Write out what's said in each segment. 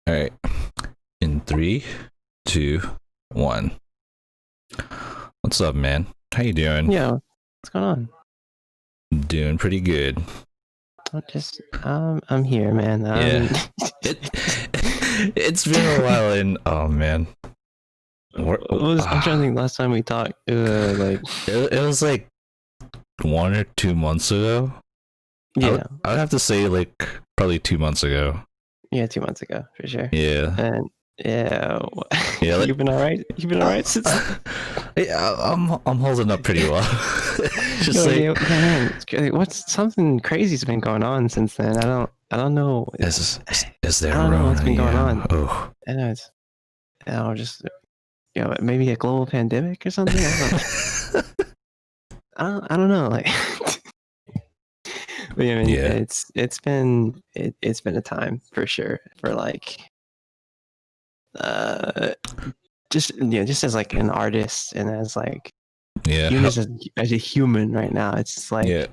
All right. In three, two, one. What's up, man? How you doing? Yeah, what's going on? Doing pretty good. I'm here, man. Yeah. It's been a while, and oh man, I'm trying to think. Last time we talked, like it was like 1 or 2 months ago. yeah, I would have to say like probably 2 months ago. yeah, 2 months ago for sure. Yeah. And yeah, Yeah. You've been all right. You've been all right since. Yeah, I'm holding up pretty well. Just yeah, man. What's something crazy's been going on since then? I don't know. Is there? I don't know what's been going on. Oh, I know it's. Just maybe a global pandemic or something. I don't know. Like. But yeah, I mean, yeah. it's been a time for sure for like just as like an artist and as like Yeah. even as a human right now, it's just like Yeah.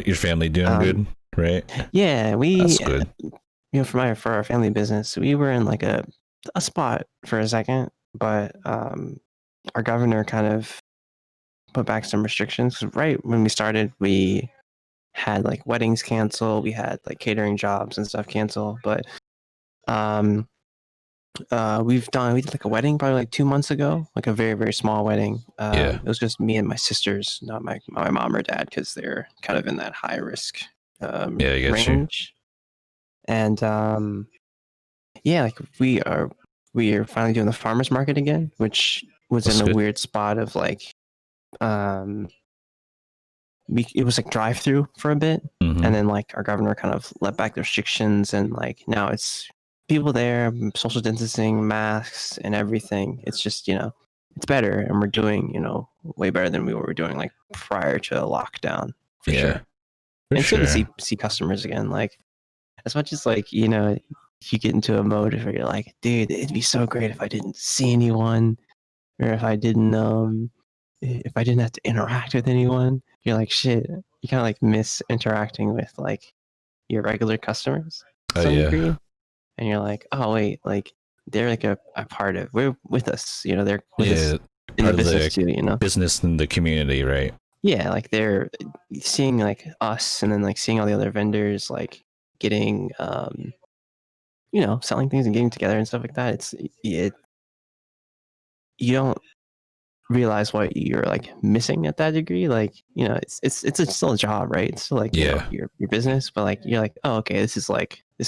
Your family doing good, right? Yeah, That's good. For our family business, we were in like a spot for a second, but our governor kind of put back some restrictions. Right when we started, we had like weddings cancel, we had like catering jobs and stuff cancel, but we did like a wedding probably like 2 months ago, like a very, very small wedding. Yeah. It was just me and my sisters, not my mom or dad, because they're kind of in that high risk Yeah, I get range. And yeah, like we are finally doing the farmers market again, which was That's in a good. weird spot of like it was like drive through for a bit, Mhm. and then like our governor kind of let back the restrictions, and like now it's people there, social distancing, masks, and everything. It's just it's better, and we're doing way better than we were doing like prior to lockdown for Yeah, sure. for And it's good to sure. see customers again. Like as much as like you get into a mode where you're like, dude, it'd be so great if I didn't see anyone, or if I didn't have to interact with anyone. You're like, shit, you kind of like miss interacting with like your regular customers to Oh some yeah. degree, and you're like, oh wait, like they're like a part of, we're with us, they're with us in the Part of business the too, business in the community, right? yeah, like they're seeing like us, and then like seeing all the other vendors like getting selling things and getting together and stuff like that. You don't realize what you're like missing at that degree. Like it's still a job, right? It's still like Yeah. your business, but like you're like, oh, okay, this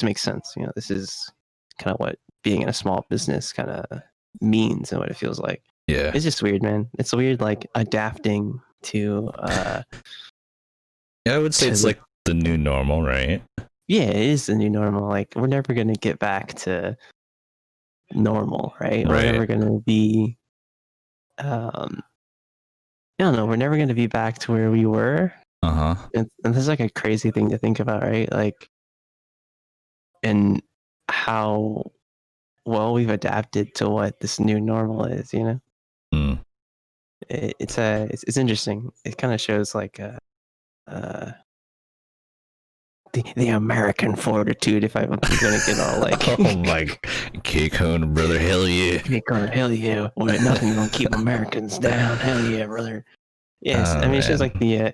makes sense. This is kind of what being in a small business kind of means and what it feels like. Yeah. It's just weird, man. It's weird, like adapting to Yeah, I would say it's like the new normal, right? Yeah, it is the new normal. Like we're never gonna get back to normal, right? We're never gonna be I don't know, we're never going to be back to where we were. And this is like a crazy thing to think about, right? Like, and how well we've adapted to what this new normal is, It's interesting. It kind of shows like the American fortitude, if I'm going to get all like oh my K-Cone, brother, hell yeah. K-Cone, hell yeah. Well, nothing's going to keep Americans down. Hell yeah, brother. Yes, I mean, it's just like the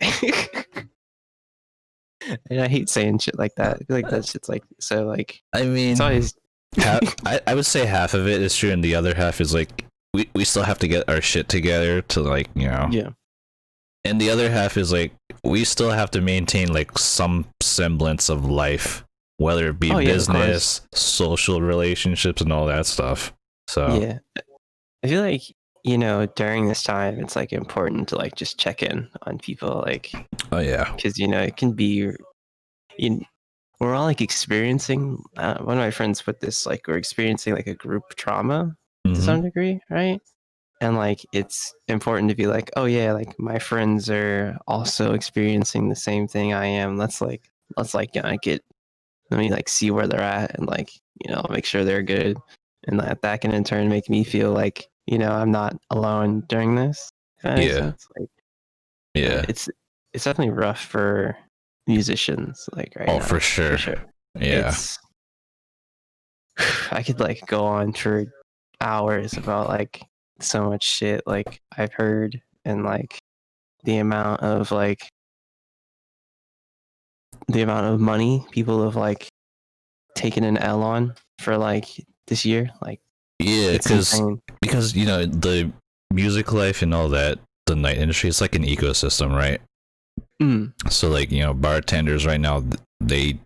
and I hate saying shit like that. I feel like that shit's like so like. I mean, it's always. I would say half of it is true, and the other half is like we still have to get our shit together to like Yeah. And the other half is like we still have to maintain like some semblance of life, whether it be business, social relationships, and all that stuff. So yeah, I feel like during this time it's like important to like just check in on people, like oh yeah, because it can be we're all like experiencing one of my friends put this, like we're experiencing like a group trauma to some degree, right? And like it's important to be like, oh yeah, like my friends are also experiencing the same thing I am. Let's let me like see where they're at, and like make sure they're good, and that can in turn make me feel like I'm not alone during this. If that makes sense. Like it's definitely rough for musicians, like right now. For sure. Yeah. I could like go on for hours about like so much shit like I've heard, and like the amount of money people have like taken an L on for like this year. Like, Yeah, it's insane. because you know the music life and all that, the night industry, it's like an ecosystem, right? So like, you know, bartenders right now, they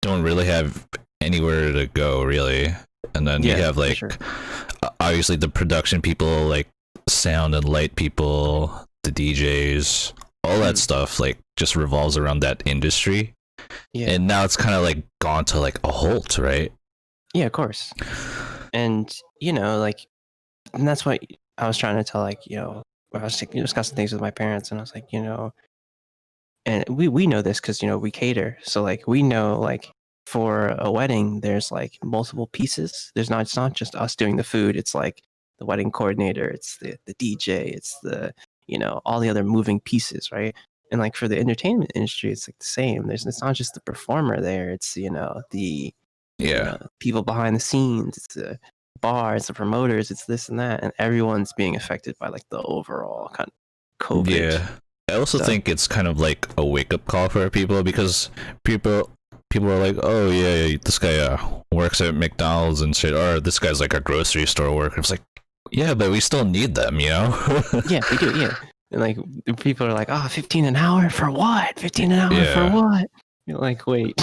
don't really have anywhere to go really, and then you have like obviously the production people, like sound and light people, the DJs, all that stuff like just revolves around that industry. Yeah, and now it's kind of like gone to like a halt, right? Yeah, of course. And you know, like, and that's what I was trying to tell, like, you know, I was discussing things with my parents, and I was like, you know, and we know this because, you know, we cater, so like we know like for a wedding there's like multiple pieces. It's not just us doing the food. It's like the wedding coordinator, it's the DJ, it's the, you know, all the other moving pieces, right? And like for the entertainment industry, it's like the same. It's not just the performer there. It's, you know, the people behind the scenes. It's the bar, it's the promoters, it's this and that, and everyone's being affected by like the overall kind of COVID. Yeah, I also think it's kind of like a wake up call for people, because people are like, oh yeah, this guy works at McDonald's and shit, or this guy's like a grocery store worker. It's like, yeah, but we still need them, you know? Yeah, we do. Yeah, and like people are like, oh, 15 an hour for what? 15 an hour for what? You're like, wait.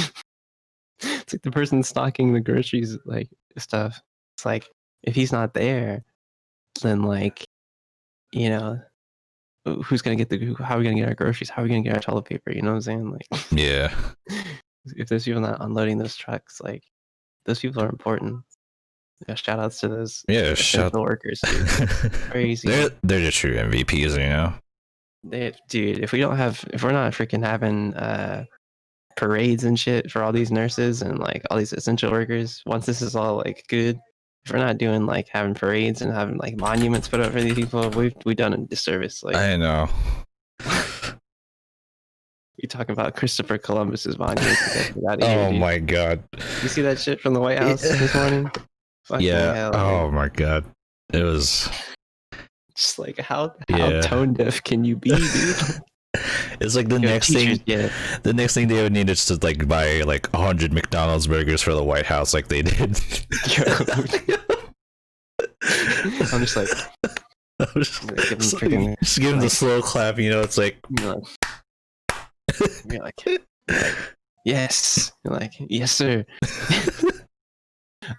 It's like the person stocking the groceries, like stuff. It's like, if he's not there, then like, you know, who's gonna get how are we gonna get our groceries? How are we gonna get our toilet paper? You know what I'm saying? Like, yeah. If there's people not unloading those trucks, like, those people are important. Yeah, shout outs to those essential workers, dude. Crazy. They're just true MVPs, you know? Dude, if we're not freaking having parades and shit for all these nurses and like all these essential workers, once this is all like good, if we're not doing like having parades and having like monuments put up for these people, we've done a disservice. Like, I know. You talk about Christopher Columbus's monument. Oh my god! You see that shit from the White House this morning? Yeah. Hell, oh my god! It was just like, how tone deaf can you be, dude? It's like the next thing. The next thing they would need is to like buy like 100 McDonald's burgers for the White House, like they did. I'm just like, just give him the slow clap. You know, it's like. You're like, yes. You're like, yes, sir.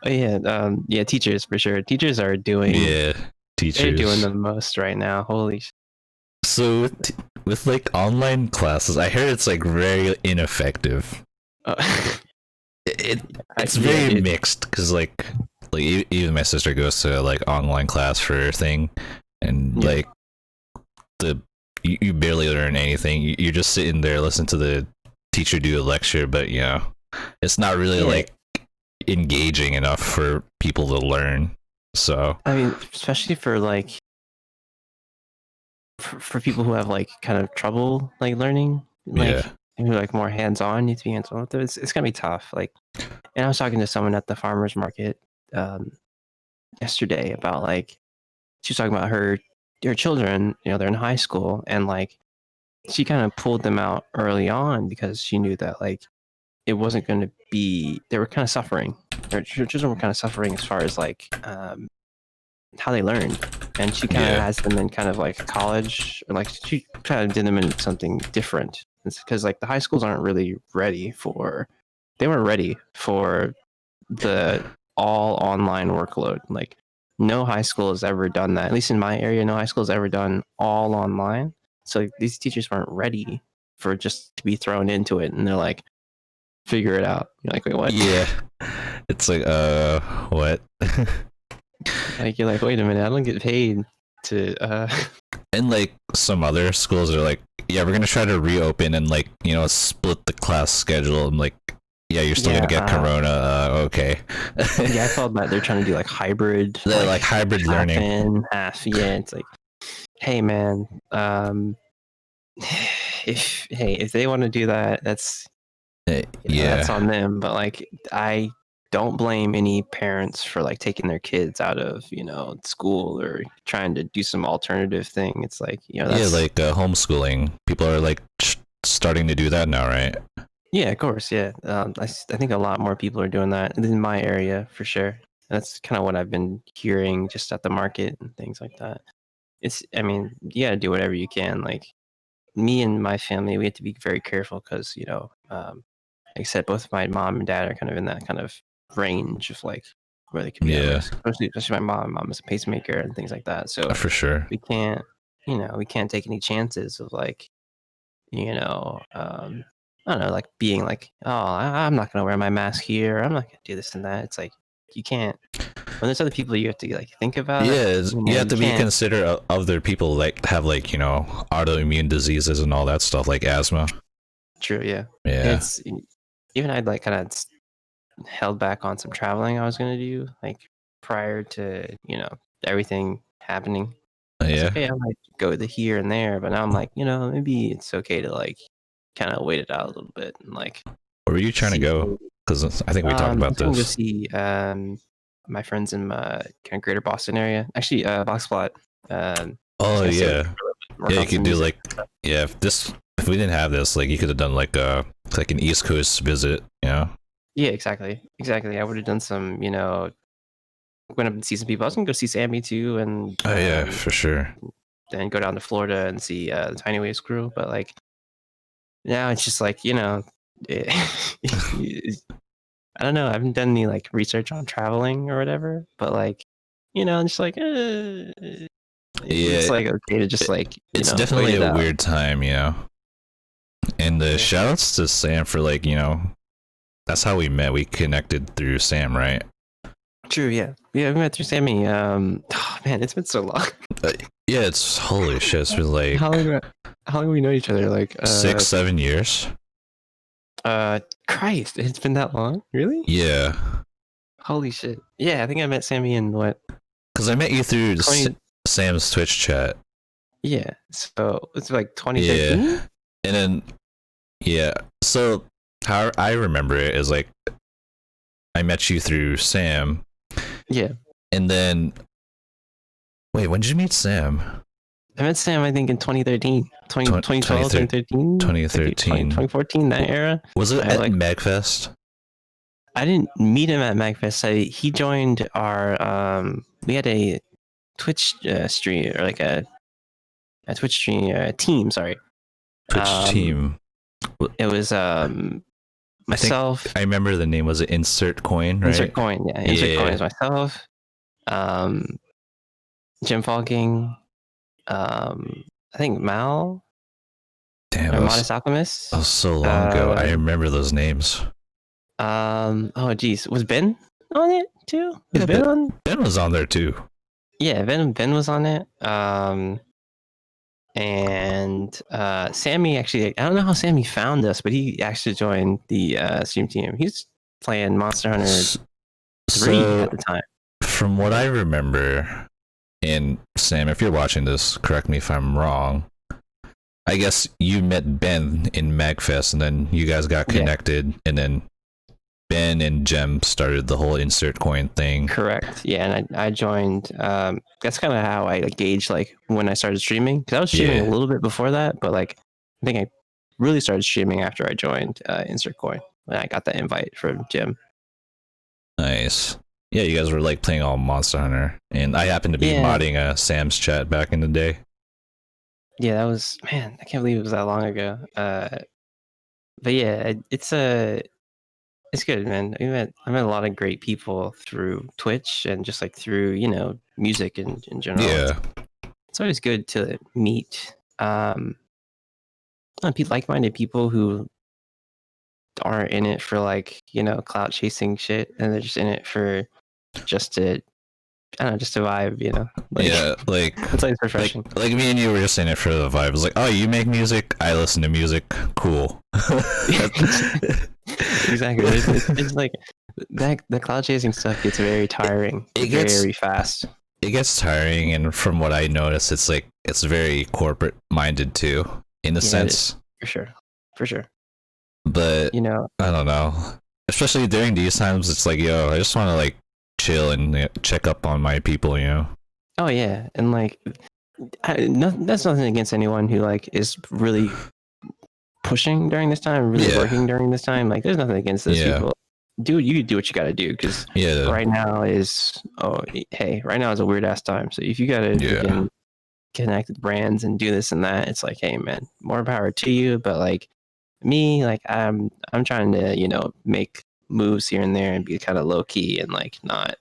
Oh yeah, teachers for sure. Teachers are doing. Yeah, teachers. They're doing the most right now. Holy. So with like online classes, I heard it's like very ineffective. It's very mixed, because like even my sister goes to like online class for her thing, and like you barely learn anything. You're just sitting there listening to the teacher do a lecture, but you know, it's not really like engaging enough for people to learn. So I mean, especially for like for people who have like kind of trouble like learning, like who like more hands-on, need to be hands-on with it, it's gonna be tough. Like, and I was talking to someone at the farmers market yesterday about like, she was talking about her children, you know, they're in high school, and like she kind of pulled them out early on because she knew that like it wasn't going to be, they were kind of suffering. Their children were kind of suffering as far as like how they learned, and she kind of has them in kind of like college, or like she kind of did them in something different. It's because like the high schools aren't really ready for, they weren't ready for the all online workload. Like, no high school has ever done that. At least in my area, no high school has ever done all online. So like, these teachers weren't ready for just to be thrown into it, and they're like, figure it out. You're like, wait, what? Yeah. It's like, what? Like, you're like, wait a minute, I don't get paid to And like some other schools are like, yeah, we're gonna try to reopen and like, you know, split the class schedule. I'm like, yeah, you're still gonna get corona. Okay. Yeah, I felt that they're trying to do like hybrid. Like hybrid learning. Half. Yeah, it's like, hey man, if they want to do that, that's that's on them. But like, I don't blame any parents for like taking their kids out of school or trying to do some alternative thing. It's like yeah, like homeschooling. People are like starting to do that now, right? Yeah, of course. Yeah, I think a lot more people are doing that in my area for sure. That's kind of what I've been hearing just at the market and things like that. I mean, you gotta do whatever you can. Like me and my family, we have to be very careful because like I said, both my mom and dad are kind of in that kind of range of like where they could be at risk. Especially my mom. Mom is a pacemaker and things like that. So for sure, we can't take any chances of like I don't know, like being like, oh, I'm not gonna wear my mask here. I'm not gonna do this and that. It's like you can't. When there's other people you have to like think about. Yeah, you have to be considerate of other people like have like autoimmune diseases and all that stuff like asthma. True. Yeah. Yeah. It's even I'd like kind of held back on some traveling I was gonna do like prior to everything happening. Yeah. Like, hey, I might go to here and there, but now I'm like, maybe it's okay to like kind of wait it out a little bit and like. Where were you trying to go? Because I think we talked about this. I'm going to see my friends in my kind of greater Boston area. Actually, Box Plot. Oh yeah, yeah. You could do like if we didn't have this, like you could have done like an East Coast visit, Yeah, exactly. I would have done some, went up and see some people. I was gonna go see Sammy too, and oh yeah, for sure. Then go down to Florida and see the Tiny Waves crew. But like now, it's just like I don't know. I haven't done any like research on traveling or whatever, but like, I'm just like, it's like okay to just like, it's definitely a weird time, And the shoutouts to Sam for like, that's how we met. We connected through Sam, right? True. Yeah. We met through Sammy. Oh man, it's been so long. Yeah, it's holy shit. It's been like how long do we know each other? Like 6-7 years. Christ, it's been that long? Really? Yeah. Holy shit. Yeah, I think I met Sammy in what? Because I met you through Sam's Twitch chat. Yeah, so it's like 2013? Yeah. And then, yeah. So, how I remember it is like, I met you through Sam. Yeah. And then, wait, when did you meet Sam? I met Sam, I think, in 2013. 2012, 2013? 2014, that era. Was it at MagFest? I didn't meet him at MagFest. He joined our, we had a Twitch stream, or like a Twitch stream team, sorry. Twitch team. It was myself. I remember the name. Was it Insert Coin, right? Insert Coin, yeah. Insert Coin is myself. Jim Falking. I think Mal. Damn, Modest Alchemist. That was so long ago. I remember those names. Oh geez, was Ben on it too? Was Ben was on there too. Yeah, Ben was on it. And Sammy actually, I don't know how Sammy found us, but he actually joined the stream team. He's playing Monster Hunter 3 at the time. From what I remember, and Sam, if you're watching this, correct me if I'm wrong. I guess you met Ben in MagFest, and then you guys got connected, and then Ben and Jem started the whole Insert Coin thing. Correct. Yeah, and I joined. That's kind of how I gauged like when I started streaming, because I was streaming a little bit before that, but like I think I really started streaming after I joined Insert Coin when I got that invite from Jem. Nice. Yeah, you guys were like playing all Monster Hunter, and I happened to be modding Sam's chat back in the day. Yeah, that was, man, I can't believe it was that long ago. But yeah, it's good, man. I met a lot of great people through Twitch and just like through music in general. Yeah, it's always good to meet like-minded people who aren't in it for like clout chasing shit, and they're just in it for just to just to vibe, Like, yeah, like it's like refreshing. Like me and you were just in it for the vibe. It's like, oh, you make music, I listen to music, cool. Exactly. It's like that. The cloud chasing stuff gets very tiring. It gets very fast. It gets tiring, and from what I notice, it's like it's very corporate minded too, in a sense. For sure. But I don't know. especially during these times, it's like, yo, I just want to like chill and check up on my people, you know. Oh yeah, and like, that's nothing against anyone who like is really pushing during this time, really working during this time. Like, there's nothing against those people. Dude, you do what you got to do, because right now is right now is a weird ass time. So if you got to freaking connect with brands and do this and that, it's like, hey man, more power to you. But like me, like I'm trying to make moves here and there and be kind of low key and like not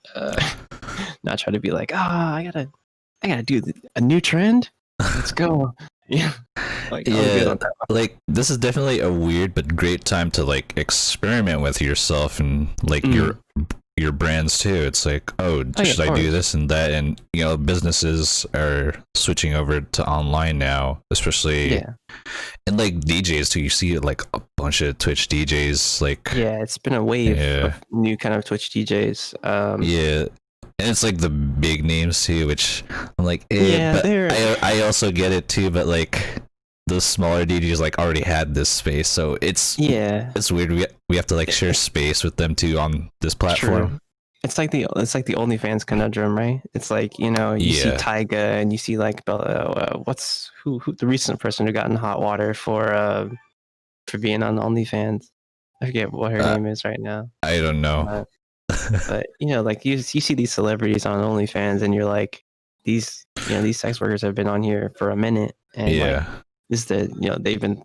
not try to be like, I gotta do a new trend. Let's go. Yeah. Like, I'm good on that. Like, this is definitely a weird but great time to like experiment with yourself and like your brands too. It's like, should I do this and that? And businesses are switching over to online now, especially and like DJs too. You see like a bunch of Twitch DJs, like it's been a wave of new kind of Twitch DJs. And it's like the big names too, which I'm like, but I also get it too, but like the smaller DJs like already had this space, so it's weird. We have to like share space with them too on this platform. True. It's like the OnlyFans conundrum, right? It's like, you see Tyga and you see like who the recent person who got in hot water for being on OnlyFans. I forget what her name is right now. I don't know. But like you see these celebrities on OnlyFans, and you're like, these sex workers have been on here for a minute, and like, they've been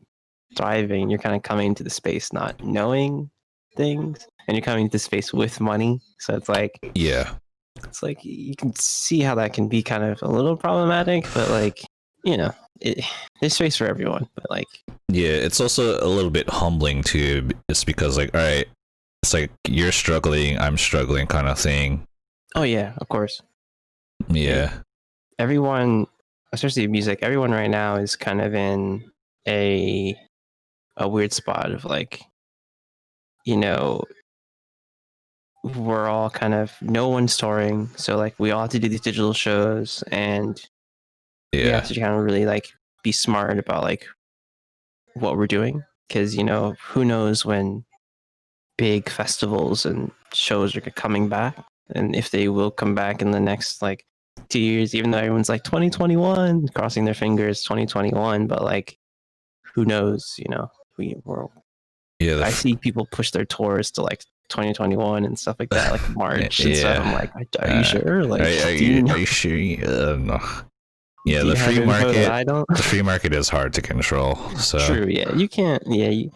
thriving. You're kind of coming into the space not knowing things, and you're coming into space with money. So it's like, it's like you can see how that can be kind of a little problematic, but like, there's space for everyone. But like, it's also a little bit humbling too. It's because like, all right, it's like you're struggling, I'm struggling kind of thing. Oh yeah, of course. Yeah. Everyone, especially music, everyone right now is kind of in a weird spot of like, we're all kind of, no one's touring, so like we all have to do these digital shows, and we have to kind of really like be smart about like what we're doing, because who knows when big festivals and shows are coming back, and if they will come back in the next like 2 years, even though everyone's like 2021 crossing their fingers 2021, but like, who knows? I see people push their tours to like 2021 and stuff like that, like March and stuff. I'm like, are you sure? Like, are you sure? No. Yeah, the free market. The free market is hard to control. So true. Yeah, you can't. Yeah,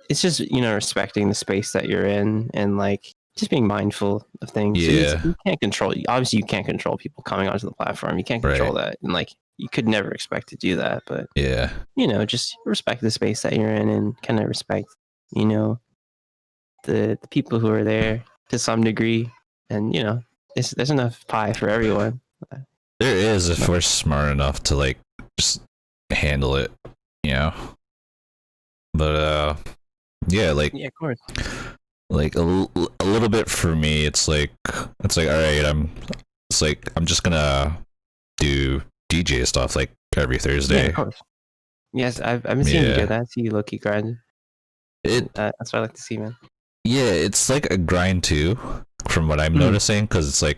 it's just respecting the space that you're in, and like just being mindful of things. Yeah, you can't control. Obviously, you can't control people coming onto the platform. You can't control that, and like you could never expect to do that. But just respect the space that you're in, and kind of respect the people who are there to some degree, and there's enough pie for everyone. There is, if we're smart enough to like just handle it, But like of course. Like a little bit for me, it's like all right, I'm just gonna do DJ stuff like every Thursday. Yeah, of course. Yes, I've been seeing you do that. I see you low-key grind. That's what I like to see, man. Yeah, it's like a grind too, from what I'm noticing, because it's like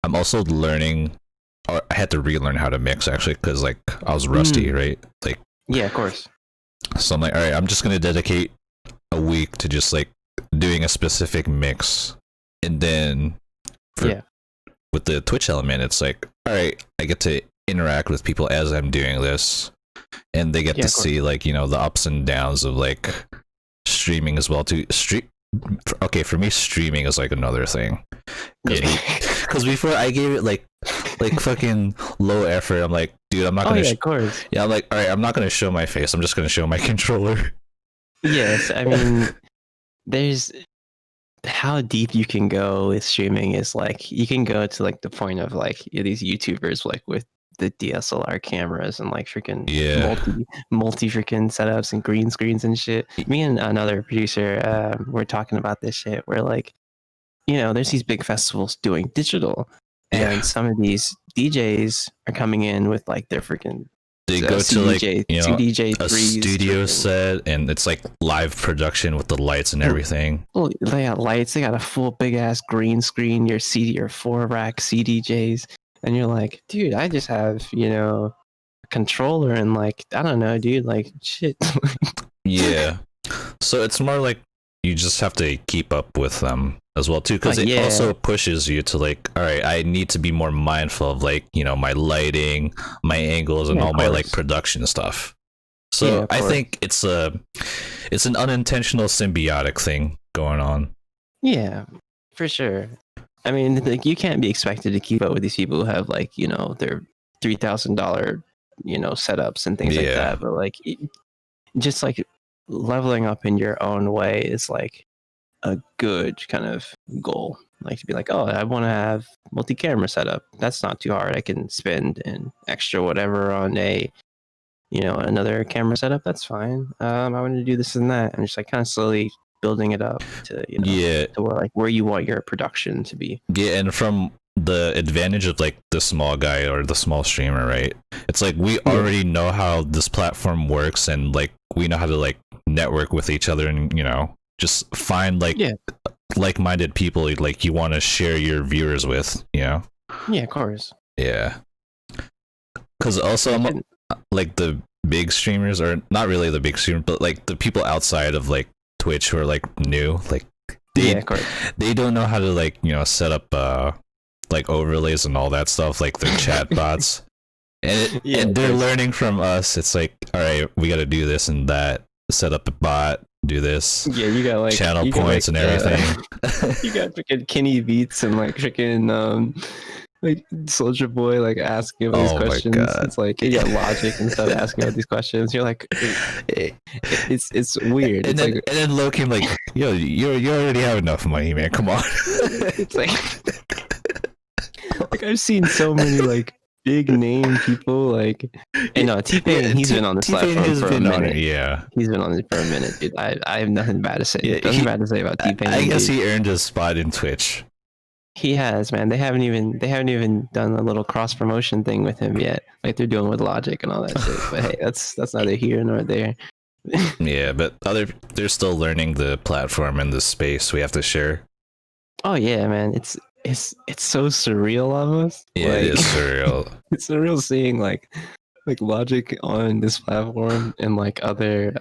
I'm also learning. I had to relearn how to mix actually, because like I was rusty, right? Like of course. So I'm like, all right, I'm just gonna dedicate a week to just like doing a specific mix, and then with the Twitch element, it's like, all right, I get to interact with people as I'm doing this, and they get to see like the ups and downs of like streaming as well too. Okay, for me, streaming is like another thing, because before I gave it like fucking low effort. I'm like, dude, I'm not gonna. Of course. Yeah, I'm like, all right, I'm not gonna show my face. I'm just gonna show my controller. Yes, I mean, there's how deep you can go with streaming is like you can go to like the point of like these YouTubers like with the DSLR cameras and like freaking multi freaking setups and green screens and shit. Me and another producer we're talking about this shit where like there's these big festivals doing digital, and some of these DJs are coming in with like their freaking they go to like CDJ a studio set, and it's like live production with the lights and everything. Well, they got lights. They got a full big ass green screen. Your 4-rack CDJs, and you're like, dude, I just have a controller and like I don't know, dude, like shit. Yeah. So it's more like you just have to keep up with them as well too, because it also pushes you to like, all right, I need to be more mindful of like my lighting, my angles, and all my like production stuff. So I think it's an unintentional symbiotic thing going on. Yeah, for sure. I mean, like you can't be expected to keep up with these people who have like their $3,000 setups and things like that, but like just like leveling up in your own way is like a good kind of goal. Like to be like, oh, I want to have multi-camera setup. That's not too hard. I can spend an extra whatever on another camera setup. That's fine. I want to do this and that, and just like kind of slowly building it up to to where you want your production to be. Yeah, and from the advantage of like the small guy or the small streamer, right? It's like we already know how this platform works, and like we know how to like network with each other, and just find like like-minded people like you want to share your viewers with. Yeah, of course. Yeah, because also like the big streamers, or not really the big streamers, but like the people outside of like Twitch who are like new, like they don't know how to like set up like overlays and all that stuff, like their chat bots, and they're learning from us. It's like, all right, we got to do this and that, set up a bot, do this. Yeah, you got like channel points and everything. You got freaking Kenny Beats and like freaking like Soldier Boy like asking about these questions. It's like you got Logic and stuff asking about these questions. You're like, it's weird. And then Loki like, yo, you already have enough money, man. Come on. It's like I've seen so many like big name people like, and no, T-Pain, he's been on this platform for a minute. Yeah, he's been on this for a minute, dude. I have nothing bad to say. Nothing bad to say about T-Pain. I guess he earned his spot in Twitch. He has, man. They haven't even done a little cross promotion thing with him yet, like they're doing with Logic and all that shit. But hey, that's neither here nor there. Yeah, but they're still learning the platform and the space we have to share. Oh yeah, man. It's so surreal almost. Yeah, like, it is surreal. It's surreal seeing like Logic on this platform and like other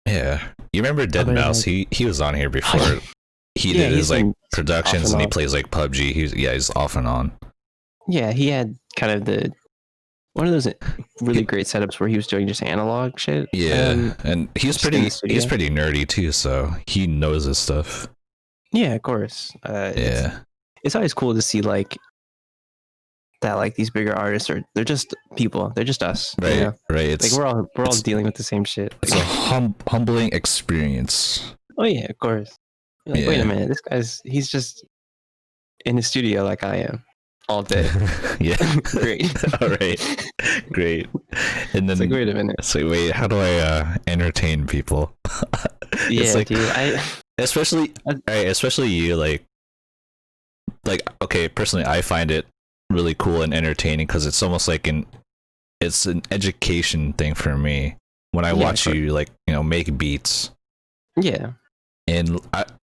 yeah. You remember Dead Mouse? He was on here before. He did his like productions and he plays like PUBG. He's off and on. Yeah, he had kind of one of those really great setups where he was doing just analog shit. Yeah, and he's pretty nerdy too, so he knows his stuff. Yeah, of course. It's always cool to see like that. Like these bigger artists they're just people. They're just us. Right, right. It's like we're all dealing with the same shit. It's a humbling experience. Oh yeah, of course. You're like, wait a minute, he's just in the studio like I am all day. Yeah. Great. All right. Great. And then it's like, wait a minute. It's like, wait, how do I entertain people? Yeah, like, dude. Especially you, like okay, personally I find it really cool and entertaining because it's almost like it's an education thing for me when I watch you like make beats. Yeah. And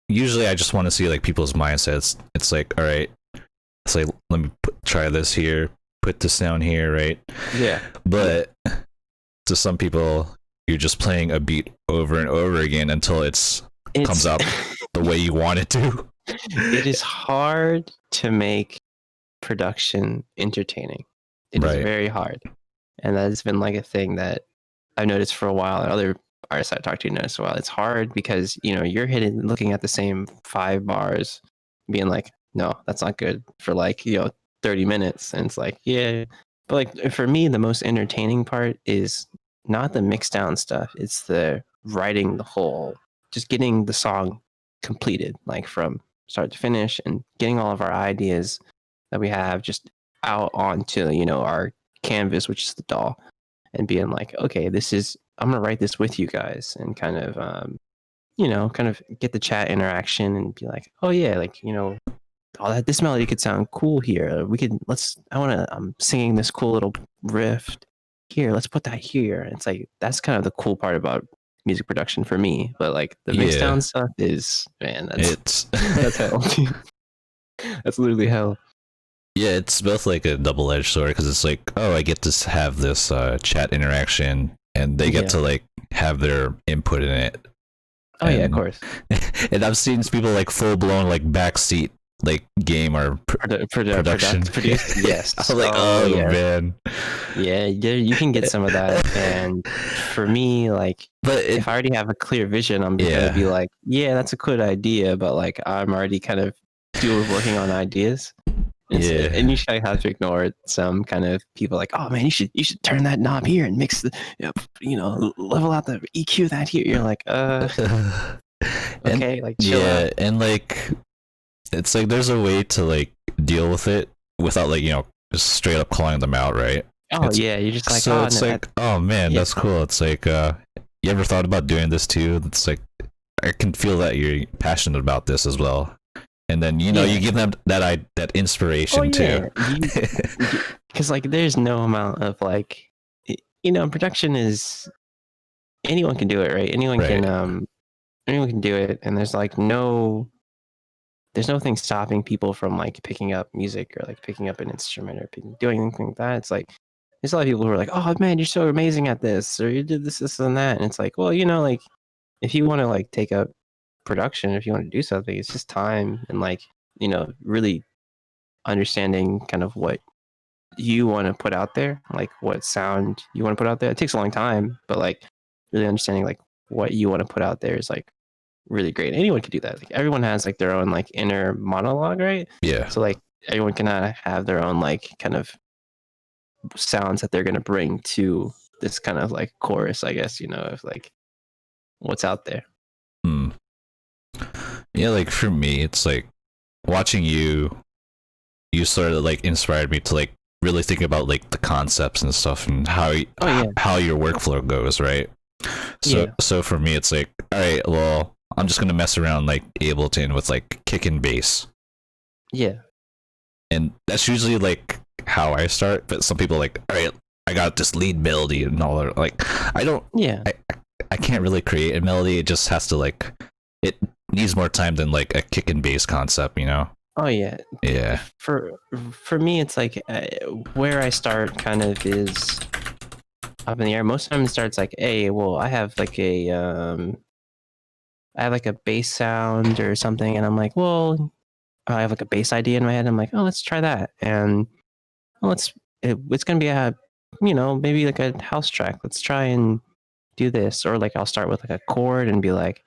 usually I just want to see like people's mindsets. It's like, all right, it's like, let me try this here, put this down here, right? Yeah. But to some people, you're just playing a beat over and over again until it comes out the way you want it to. It is hard to make production entertaining. It is very hard. And that has been like a thing that I've noticed for a while, and other artists I talked to noticed a while. It's hard because you're looking at the same 5 bars, being like, no, that's not good for like 30 minutes, and it's like, yeah. But like for me, the most entertaining part is not the mix down stuff. It's the writing the whole, just getting the song completed, like from start to finish, and getting all of our ideas that we have just out onto our canvas, which is the DAW, and being like, okay, I'm gonna write this with you guys, and kind of kind of get the chat interaction and be like, oh yeah, like this melody could sound cool here. I'm singing this cool little riff, here, let's put that here. And it's like that's kind of the cool part about music production for me. But like the mix down stuff is, man, that's hell. That's literally hell. Yeah, it's both like a double-edged sword because it's like, oh, I get to have this chat interaction, and they get to like have their input in it. Oh yeah, of course. And I've seen people like full-blown like backseat like game or production. Yes. I was like, oh yeah. Man. Yeah, you can get some of that. And for me, like, if I already have a clear vision, I'm gonna be like, yeah, that's a good idea, but like I'm already kind of working on ideas. And you should have to ignore some kind of people like, oh man, you should turn that knob here and mix the, level out the EQ that here. You're like, okay, and, like chill out. And like, it's like there's a way to like deal with it without like just straight up calling them out, right? Oh yeah, you're just like, so it's like, oh man, that's cool. It's like, you ever thought about doing this too? It's like, I can feel that you're passionate about this as well. And then you give them that inspiration too, because like there's no amount of like, production is anyone can do it, right? Anyone can do it, and there's no thing stopping people from like picking up music or like picking up an instrument or doing anything like that. It's like there's a lot of people who are like, oh man, you're so amazing at this, or you did this and that, and it's like, well, like if you want to like take up production, if you want to do something, it's just time and like really understanding kind of what you want to put out there, like what sound you want to put out there. It takes a long time, but like really understanding like what you want to put out there is like really great. Anyone can do that. Like everyone has like their own like inner monologue, right? Yeah. So like everyone can have their own like kind of sounds that they're going to bring to this kind of like chorus, I guess, of like what's out there. Yeah, like for me, it's like watching you sort of like inspired me to like really think about like the concepts and stuff and how your workflow goes, right? So for me, it's like, all right, well, I'm just gonna mess around like Ableton with like kick and bass. Yeah. And that's usually like how I start, but some people are like, all right, I got this lead melody and all that. Like, I can't really create a melody. It just has to like, it needs more time than like a kick and bass concept, Oh yeah. Yeah. For me, it's like where I start kind of is up in the air. Most of the time it starts like, hey, well, I have like a bass sound or something, and I'm like, well, I have like a bass idea in my head. I'm like, oh, let's try that, and it's gonna be a maybe like a house track. Let's try and do this, or like I'll start with like a chord and be like,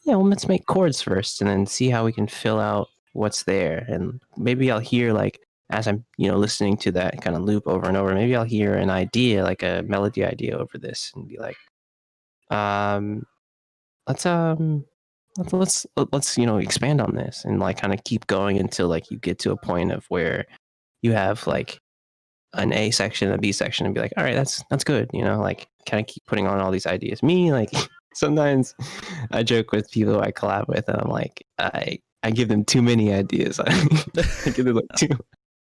yeah, well, let's make chords first, and then see how we can fill out what's there, and maybe I'll hear like as I'm listening to that kind of loop over and over, maybe I'll hear an idea, like a melody idea over this, and be like, let's expand on this, and like kind of keep going until like you get to a point of where you have like an A section, a B section, and be like, all right, that's good, like kind of keep putting on all these ideas. Me, like sometimes I joke with people I collab with, and I'm like, I give them too many ideas. I give them like too.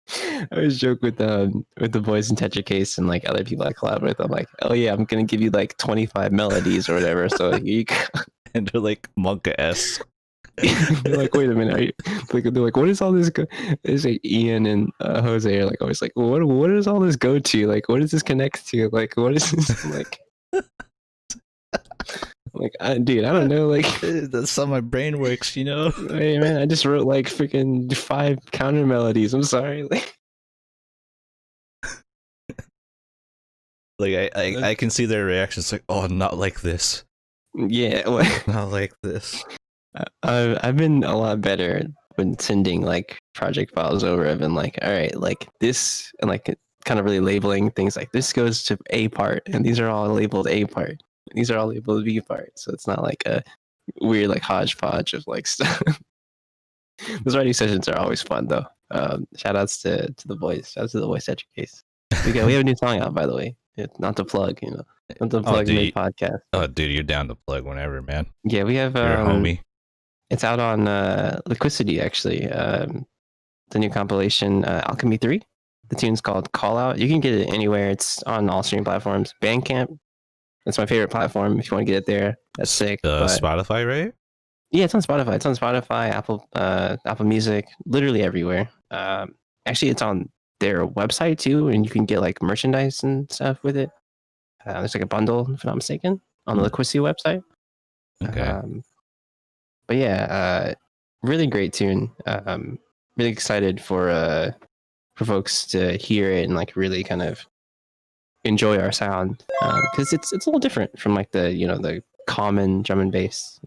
I always joke with the boys in Tetracase and like other people I collab with. I'm like, oh yeah, I'm gonna give you like 25 melodies or whatever. So here you go. And they're like Monka-esque. They're like, wait a minute. They're like, what is all this? It's like Ian and Jose are like always like, well, what does all this go to? Like, what does this connect to? Like, what is this like? Like, dude, I don't know. Like, that's how my brain works, Hey man, I just wrote like freaking 5 counter melodies. I'm sorry. Like I can see their reactions. Like, oh, not like this. Yeah, not like this. I've been a lot better when sending like project files over. I've been like, all right, like this, and like kind of really labeling things like this goes to A part, and these are all labeled A part. These are all labeled B part, so it's not like a weird like hodgepodge of like stuff. Those writing sessions are always fun though. Shout outs to the boys. Shout out to the boys Tetracase. We have a new song out, by the way. Not to plug, not to plug the podcast. Oh, dude, you're down to plug whenever, man. Yeah, we have. You're a homie. It's out on Liquidity actually. The new compilation Alchemy 3. The tune's called Call Out. You can get it anywhere. It's on all streaming platforms. Bandcamp, that's my favorite platform. If you want to get it there, that's sick. But Spotify, right? yeah, it's on Spotify. It's on Spotify, Apple Music, literally everywhere. Actually, it's on their website too, and you can get like merchandise and stuff with it. There's like a bundle, if I'm not mistaken, on the Liquidity website. Okay. But yeah, really great tune. Really excited for folks to hear it and like really kind of enjoy our sound, because it's a little different from like the the common drum and bass.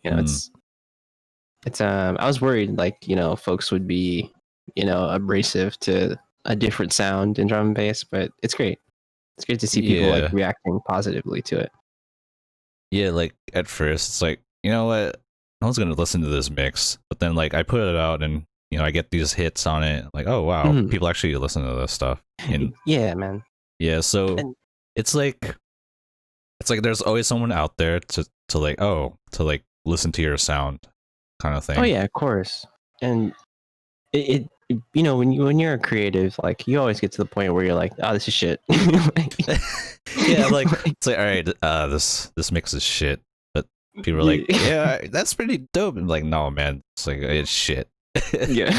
It's I was worried like folks would be abrasive to a different sound in drum and bass, but it's great. It's great to see people like reacting positively to it. Yeah, like at first it's like, you know what, I was gonna listen to this mix, but then like I put it out and I get these hits on it, like, oh wow, people actually listen to this stuff. And yeah, man. Yeah, so it's like there's always someone out there to listen to your sound, kind of thing. Oh yeah, of course. And it when you're a creative, like you always get to the point where you're like, oh, this is shit. Yeah, like it's like, all right, this mix is shit, but people are like, yeah, that's pretty dope. And like, no, man, it's like it's shit. Yeah.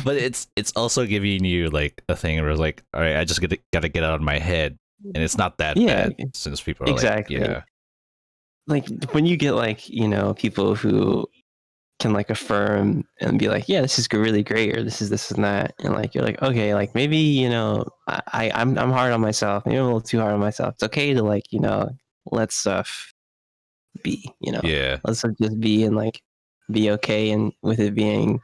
But it's also giving you like a thing where it's like, all right, I just gotta get out of my head, and it's not that bad, since people are exactly. like, yeah, like when you get like people who can like affirm and be like, yeah, this is really great, or this and that, and like you're like, okay, like maybe I'm hard on myself, maybe I'm a little too hard on myself. It's okay to like let stuff be, let's just be, and like be okay, and with it being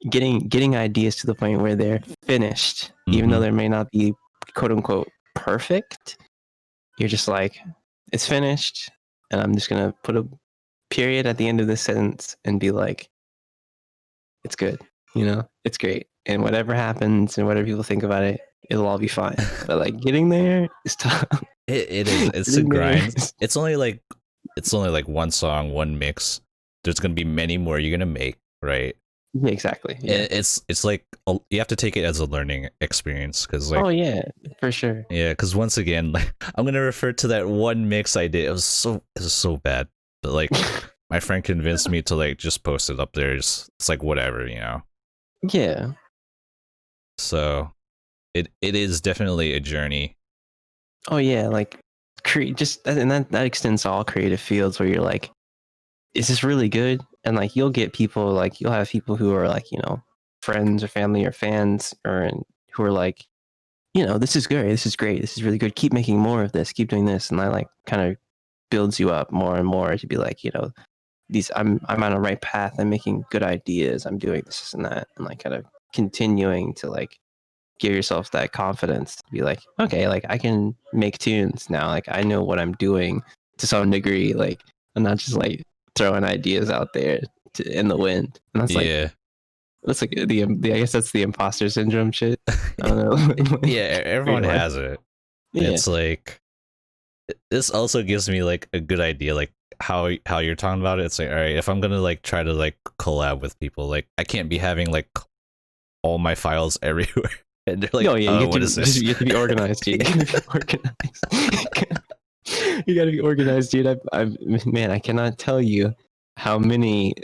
getting ideas to the point where they're finished, even though they may not be quote unquote perfect. You're just like, it's finished, and I'm just gonna put a period at the end of this sentence and be like, it's good, it's great, and whatever happens and whatever people think about it, it'll all be fine. But like getting there is tough. It is. It's a grind. It's only like one song, one mix. There's gonna be many more you're gonna make, right? Yeah, exactly. Yeah. It's like you have to take it as a learning experience, because like, oh yeah, for sure. Yeah, because once again, like, I'm gonna refer to that one mix I did. It was so bad, but like my friend convinced me to like just post it up there. It's like whatever, Yeah. So it is definitely a journey. Oh yeah, like and that extends to all creative fields, where you're like, is this really good? And like you'll have people who are like friends or family or fans, or who are like, this is great, this is really good, keep making more of this, keep doing this. And that like kind of builds you up more and more to be like, I'm on a right path, I'm making good ideas, I'm doing this and that, and like kind of continuing to like give yourself that confidence to be like, okay, like I can make tunes now, like I know what I'm doing to some degree, like I'm not just like throwing ideas out there in the wind. And that's like, that's like the I guess that's the imposter syndrome shit. I don't know. Yeah, everyone has it. Yeah. It's like, this also gives me like a good idea, like how you're talking about it. It's like, all right, if I'm gonna like try to like collab with people, like I can't be having like all my files everywhere. And they're like, what is this? You have to be organized, dude. You gotta be organized. You gotta be organized, dude. Man, I cannot tell you how many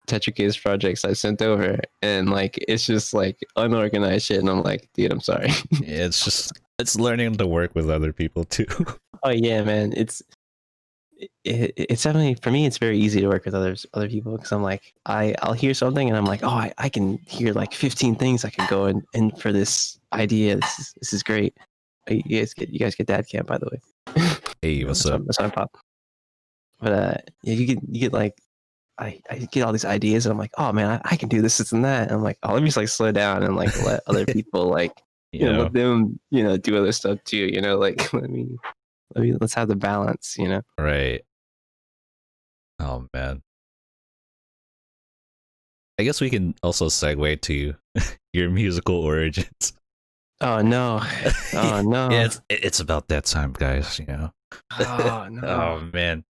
Tetracase projects I sent over, and like it's just like unorganized shit, and I'm like, dude, I'm sorry. Yeah, it's learning to work with other people too. Oh yeah, man. It's definitely, for me, it's very easy to work with other people, because I'm like, I'll hear something and I'm like, oh, I can hear like 15 things I could go and for this idea. This is great. You guys get Dad Camp, by the way. Hey, what's up? That's my pop. But yeah, you get like, I get all these ideas and I'm like, oh man, I can do this and that. And I'm like, oh, let me just like slow down and like let other people like let them do other stuff too. Like let's have the balance. Right. Oh man. I guess we can also segue to your musical origins. Oh no! Oh no! Yeah, it's about that time, guys. Oh no! Oh man!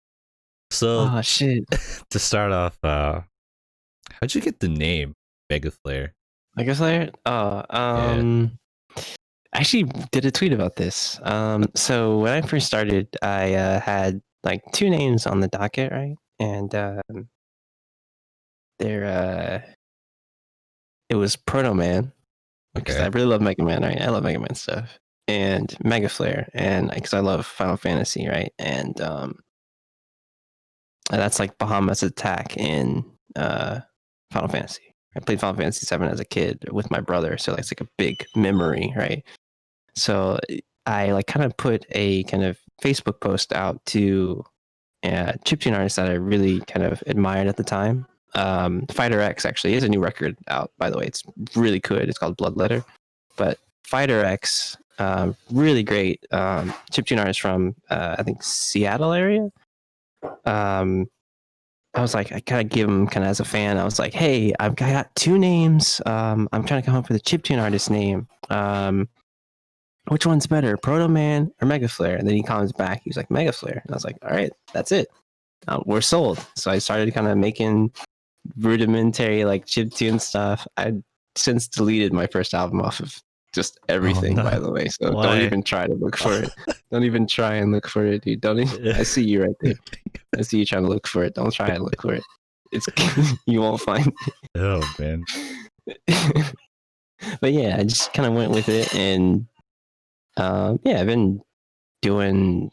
So, oh shit! To start off, how'd you get the name Mega Flare? Mega Flare? Oh, I actually did a tweet about this. So when I first started, I had like two names on the docket, right? And it was Proto Man, because I Okay. really love Mega Man, right? I love Mega Man stuff, and Mega Flare, and because I love Final Fantasy, right? And that's like Bahamut's attack in Final Fantasy. I played Final Fantasy 7 as a kid with my brother, so that's like a big memory, right? So I like kind of put a kind of Facebook post out to chiptune artists that I really kind of admired at the time. Fighter X actually is a new record out, by the way. It's really good. It's called Bloodletter. But Fighter X, really great chiptune artist from I think Seattle area. I was like, I kind of give him kind of as a fan. I was like, hey, I've got two names. I'm trying to come up with a chiptune artist name. Which one's better, Proto Man or Mega Flare? And then he comes back. He was like, Mega Flare. And I was like, all right, that's it. We're sold. So I started kind of making rudimentary like chiptune stuff. I since deleted my first album off of just everything, by the way. So don't even try to look for it. Don't even try and look for it, dude. Don't even, I see you right there. I see you trying to look for it. Don't try and look for it. It's you won't find it. Oh man. But yeah, I just kind of went with it, and yeah, I've been doing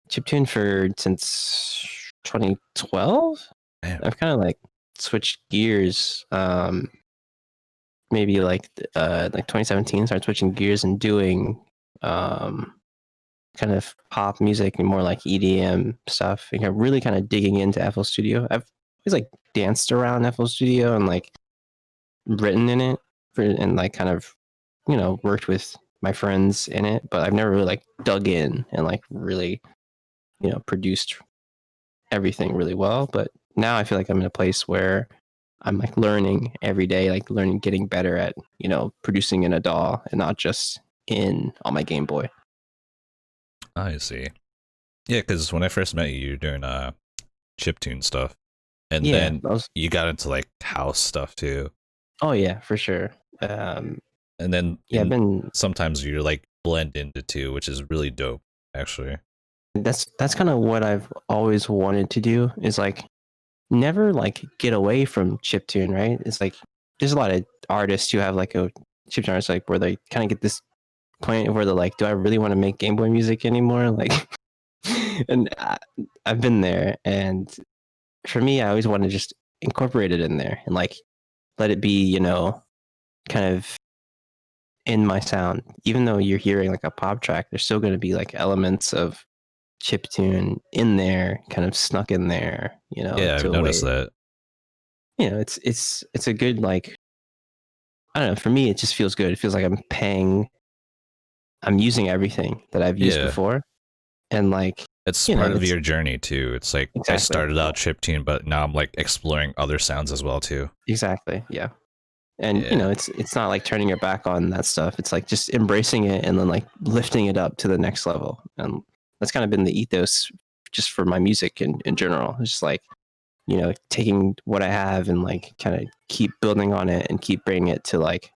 chiptune since 2012. Damn. I've kind of like switched gears. Maybe like 2017, started switching gears and doing kind of pop music and more like EDM stuff. You know, really kind of digging into FL Studio. I've always like danced around FL Studio and like written in it and like kind of, you know, worked with my friends in it, but I've never really like dug in and like really, you know, produced everything really well. But now I feel like I'm in a place where I'm like learning every day, like learning, getting better at, you know, producing in a DAW and not just on my Game Boy. I see. Yeah, because when I first met you, you were doing chiptune stuff, and then you got into like house stuff too. Oh yeah, for sure. And then sometimes you're like blend into two, which is really dope, actually. That's kind of what I've always wanted to do, is like never like get away from chiptune, right? It's like there's a lot of artists who have like a chiptune artist like where they kind of get this point where they're like, do I really want to make Game Boy music anymore? Like, and I've been there, and for me, I always want to just incorporate it in there and like let it be, you know, kind of in my sound. Even though you're hearing like a pop track, there's still going to be like elements of chiptune in there, kind of snuck in there, you know. Yeah, I've noticed that. You know, it's a good like, I don't know. For me, it just feels good. It feels like I'm using everything that I've used before, and like it's part of your journey too. It's like I started out chiptune, but now I'm like exploring other sounds as well too. Exactly, yeah. And you know, it's not like turning your back on that stuff. It's like just embracing it and then like lifting it up to the next level. And that's kind of been the ethos just for my music in general. It's just like, you know, taking what I have and like kind of keep building on it and keep bringing it to like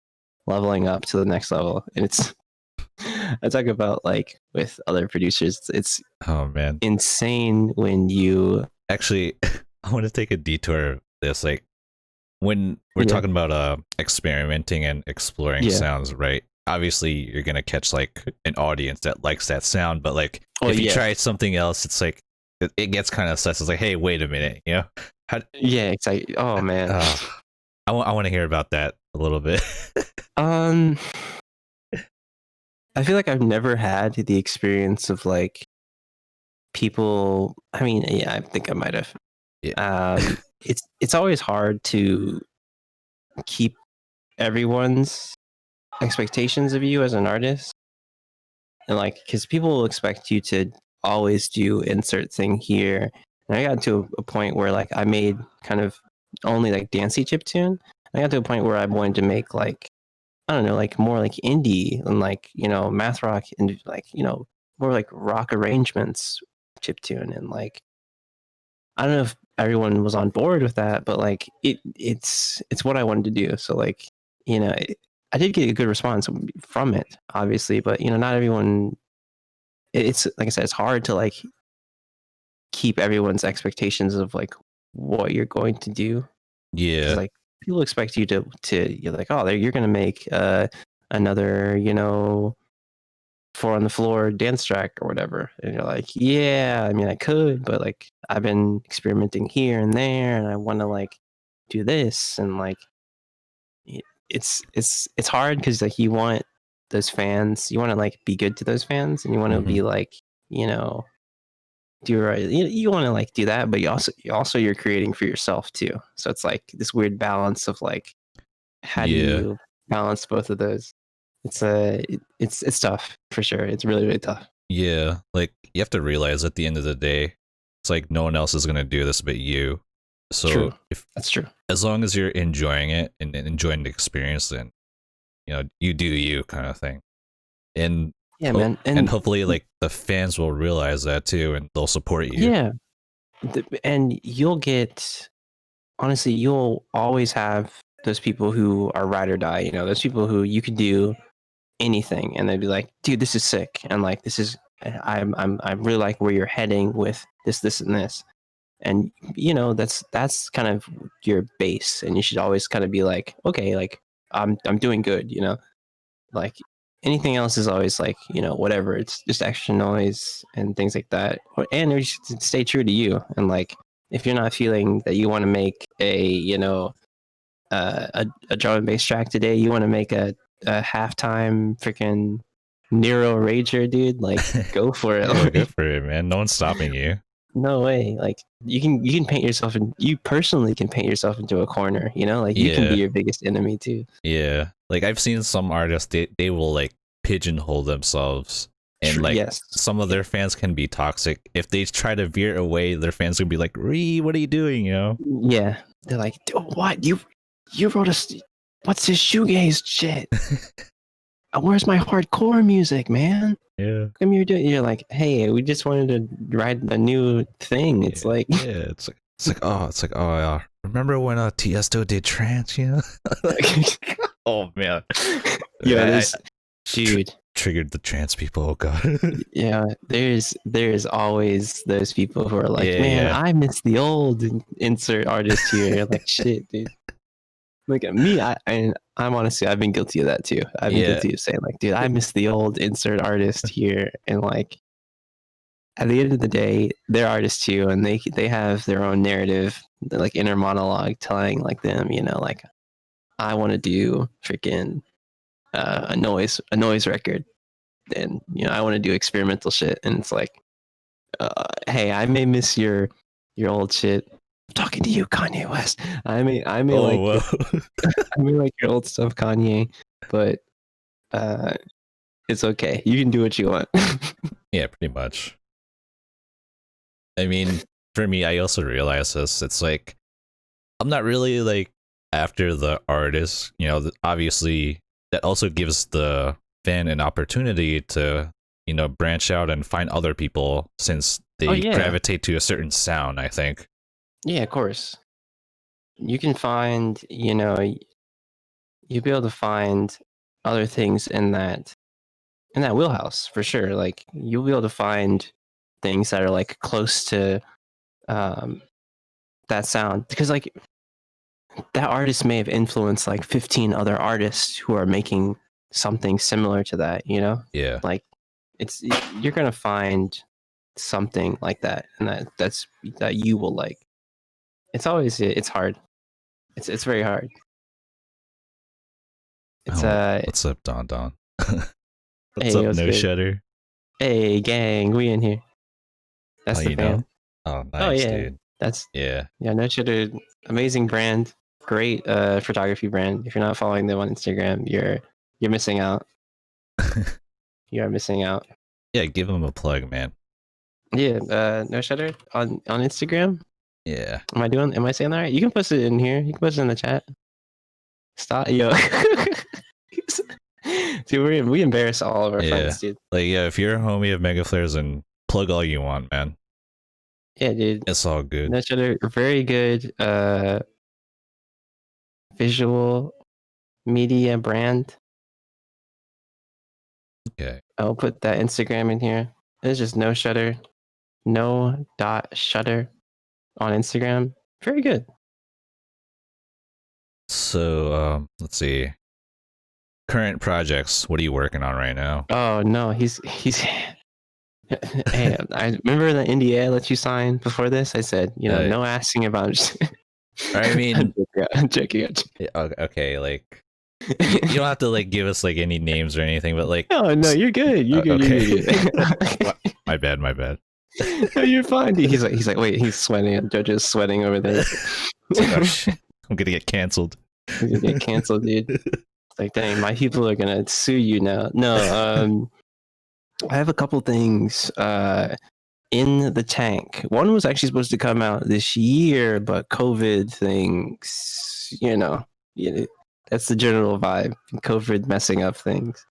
leveling up to the next level. And it's I talk about like with other producers, it's oh man, insane when you actually I want to take a detour. This like when we're talking about experimenting and exploring sounds, right? Obviously you're gonna catch like an audience that likes that sound, but like if you try something else, it's like it gets kind of sus. It's like, hey, wait a minute, you know? It's like, oh man, I want to hear about that a little bit. I feel like I've never had the experience of like people. I mean, yeah, I think I might have. Yeah. It's always hard to keep everyone's expectations of you as an artist, and like because people will expect you to always do insert thing here. And I got to a point where like I made kind of only like dancey chiptune. I got to a point where I wanted to make like, I don't know, like more like indie and like, you know, math rock and like, you know, more like rock arrangements chiptune. And like, I don't know if everyone was on board with that, but like it's what I wanted to do. So like, you know, I did get a good response from it, obviously, but not everyone. It's like I said, it's hard to like keep everyone's expectations of like what you're going to do. Yeah. Like people expect you to you're like, oh, you're gonna make another 4 on the floor dance track or whatever, and you're like, yeah, I mean, I could, but like I've been experimenting here and there, and I want to like do this, and like it's hard because like you want those fans, you want to like be good to those fans, and you want to be like do right. You want to like do that, but you're creating for yourself too. So it's like this weird balance of like, how do you balance both of those? It's tough for sure. It's really, really tough. Yeah, like you have to realize at the end of the day, it's like no one else is gonna do this but you. So True. That's true. As long as you're enjoying it and enjoying the experience, then you do you kind of thing. And yeah, man, and hopefully like the fans will realize that too, and they'll support you. Yeah, and you'll always have those people who are ride or die. Those people who you could do anything and they'd be like, dude, this is sick, and like this is I really like where you're heading with this and this, and that's kind of your base, and you should always kind of be like, okay, like I'm doing good, like anything else is always like whatever, it's just extra noise and things like that. And you should stay true to you, and like if you're not feeling that you want to make a drum and bass track today, you want to make a halftime freaking Nero Rager, dude, like go for it. Yeah, go for it, man. No one's stopping you. No way. Like you can paint yourself, and you personally can paint yourself into a corner, like you can be your biggest enemy too. Yeah, like I've seen some artists, they will like pigeonhole themselves, and like some of their fans can be toxic. If they try to veer away, their fans will be like, what are you doing, Yeah, they're like, what, you wrote what's this shoegaze shit? Where's my hardcore music, man? Yeah. Come here, you're like, hey, we just wanted to write a new thing. It's like, it's like oh, remember when Tiesto did trance, oh man, yeah, dude, triggered the trance people. Oh god. Yeah, there's always those people who are like, man, I miss the old insert artist here. You're like, shit, dude. Like me, I'm honestly, I've been guilty of that too. I've been guilty of saying like, dude, I miss the old insert artist here, and like at the end of the day, they're artists too, and they have their own narrative, like inner monologue telling like them, like I want to do freaking a noise record, and I want to do experimental shit, and it's like, hey, I may miss your old shit. I'm talking to you, Kanye West. I may I may like your old stuff, Kanye, but it's okay. You can do what you want. Yeah, pretty much. I mean, for me, I also realize this. It's like I'm not really like after the artist. Obviously, that also gives the fan an opportunity to branch out and find other people, since they gravitate to a certain sound, I think. Yeah, of course. You can find, you'll be able to find other things in that wheelhouse for sure. Like you'll be able to find things that are like close to that sound, because like that artist may have influenced like 15 other artists who are making something similar to that, Yeah. Like you're gonna find something like that, and that you will like. It's hard. It's very hard. It's what's up, Don? What's up, No Shutter? Hey, gang, we in here. That's the fan. Oh, nice, dude. No Shutter, amazing brand, great photography brand. If you're not following them on Instagram, you're missing out. You are missing out. Yeah, give them a plug, man. Yeah, No Shutter on Instagram. Yeah. Am I saying that right? You can post it in here. You can post it in the chat. Stop, yo. Dude, we embarrass all of our friends, dude. Like, if you're a homie of Mega Flares, and plug all you want, man. Yeah, dude. It's all good. No Shutter, very good visual media brand. Okay. I'll put that Instagram in here. It's just no shutter on Instagram. Very good. So let's see. Current projects. What are you working on right now? Oh no, he's hey, I remember the NDA I let you sign before this. I said, no asking about. I mean, I'm joking. Okay, like you don't have to like give us like any names or anything, but like. No, you're good. You're good. Okay. You're good. My bad. No, you're fine. Dude. He's like, wait, he's sweating. JoJo's sweating over there. Oh shit! I'm gonna get canceled. He's gonna get canceled, dude. It's like, dang, my people are gonna sue you now. No, I have a couple things in the tank. One was actually supposed to come out this year, but COVID things, that's the general vibe. COVID messing up things.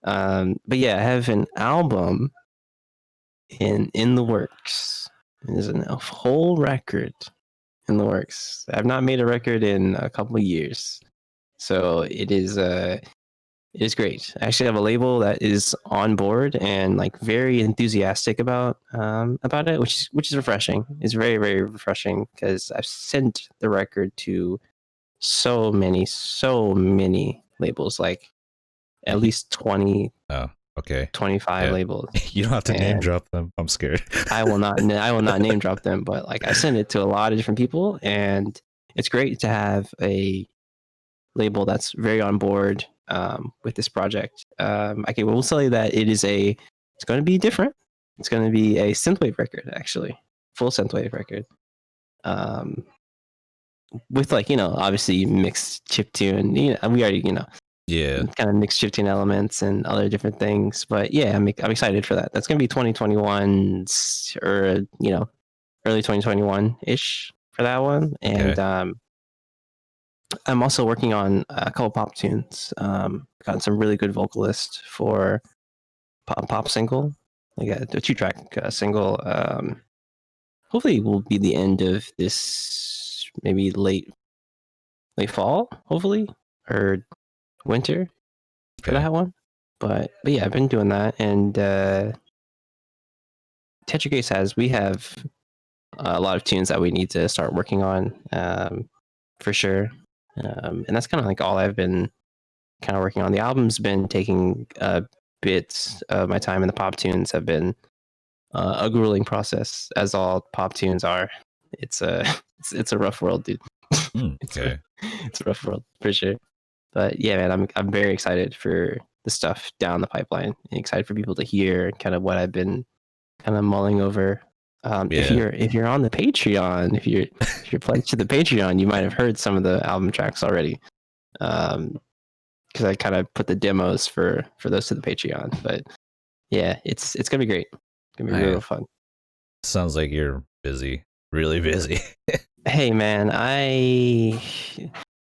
But yeah, I have an album in the works. There's a whole record in the works. I've not made a record in a couple of years, so it is great. I actually have a label that is on board and like very enthusiastic about it, which is refreshing. It's very, very refreshing because I've sent the record to so many labels, like at least 20. Oh, okay. 25 labels. You don't have to name drop them. I'm scared. I will not name drop them, but like I sent it to a lot of different people, and it's great to have a label that's very on board with this project. We'll tell you that it's going to be different. It's going to be a synthwave record, actually, full synthwave record. With like, obviously mixed chiptune. We already, kind of mixed chiptune elements and other different things. But yeah, I'm excited for that. That's going to be 2021 or, early 2021 ish for that one. And I'm also working on a couple pop tunes. Got some really good vocalists for pop single, like a 2-track single. Hopefully, will be the end of this, maybe late fall, hopefully, or winter for that one. But yeah, I've been doing that, and Tetracase we have a lot of tunes that we need to start working on, for sure. And that's kind of like all I've been kind of working on. The album's been taking bits of my time, and the pop tunes have been a grueling process, as all pop tunes are. It's a rough world, dude. It's a rough world for sure. But yeah, man, I'm very excited for the stuff down the pipeline, and excited for people to hear kind of what I've been kind of mulling over. If you're on the Patreon, if you're pledged to the Patreon, you might have heard some of the album tracks already. Because I kind of put the demos for those to the Patreon. But yeah, it's gonna be great. It's gonna be real fun. Sounds like you're busy, really busy. Hey man, a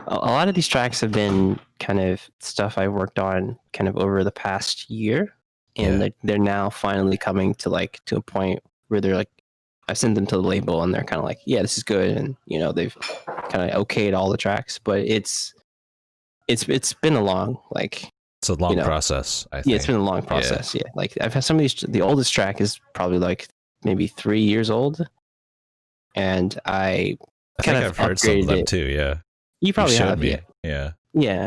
lot of these tracks have been kind of stuff I worked on kind of over the past year, and they're now finally coming to a point where they're like, I sent them to the label and they're kind of like, yeah, this is good, and they've kind of okayed all the tracks, but it's been a long it's a long process. I think. Yeah, it's been a long process. Yeah, like I've had some of these. The oldest track is probably like maybe 3 years old, and I think I've heard some of them too. Yeah, you probably have. Me. Yeah.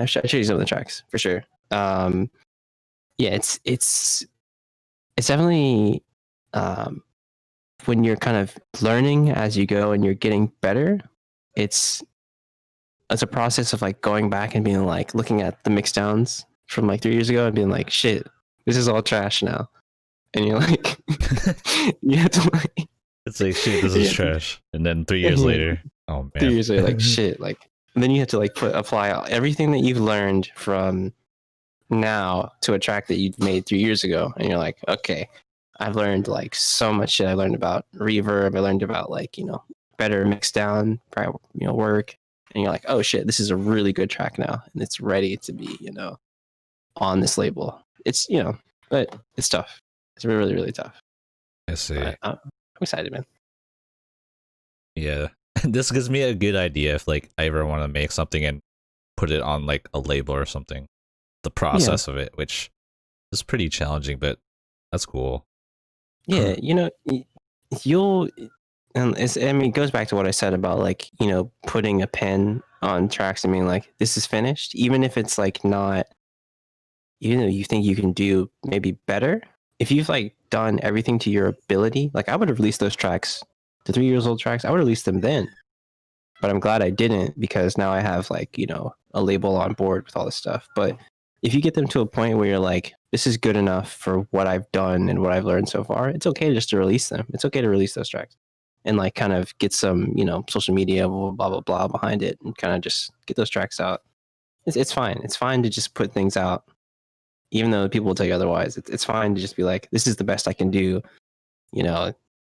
I showed you some of the tracks for sure. Yeah, it's definitely when you're kind of learning as you go and you're getting better. It's a process of like going back and being like looking at the mix downs from like 3 years ago and being like, shit, this is all trash now. And you're like, you have to like, it's like, shit, this is trash. And then 3 years later, oh man. 3 years later, like shit, like, and then you have to like apply everything that you've learned from now to a track that you made 3 years ago. And you're like, okay, I've learned like so much shit. I learned about reverb. I learned about like, better mix down, work. And you're like, oh shit, this is a really good track now. And it's ready to be, on this label. It's, but it's tough. It's really, really tough. I see. But I'm excited, man. Yeah. This gives me a good idea if like I ever want to make something and put it on like a label or something. The process of it, which is pretty challenging, but that's cool. Yeah, you'll, and it goes back to what I said about like, putting a pen on tracks and being like, this is finished, even if it's like not, you think you can do maybe better. If you've like done everything to your ability, like I would have released those tracks, the 3 years old tracks, I would have released them then. But I'm glad I didn't, because now I have like, a label on board with all this stuff. But if you get them to a point where you're like, this is good enough for what I've done and what I've learned so far, it's okay just to release them. It's okay to release those tracks and like kind of get some, social media, blah, blah, blah, blah behind it, and kind of just get those tracks out. It's fine. It's fine to just put things out, even though people will tell you otherwise. It's fine to just be like, this is the best I can do,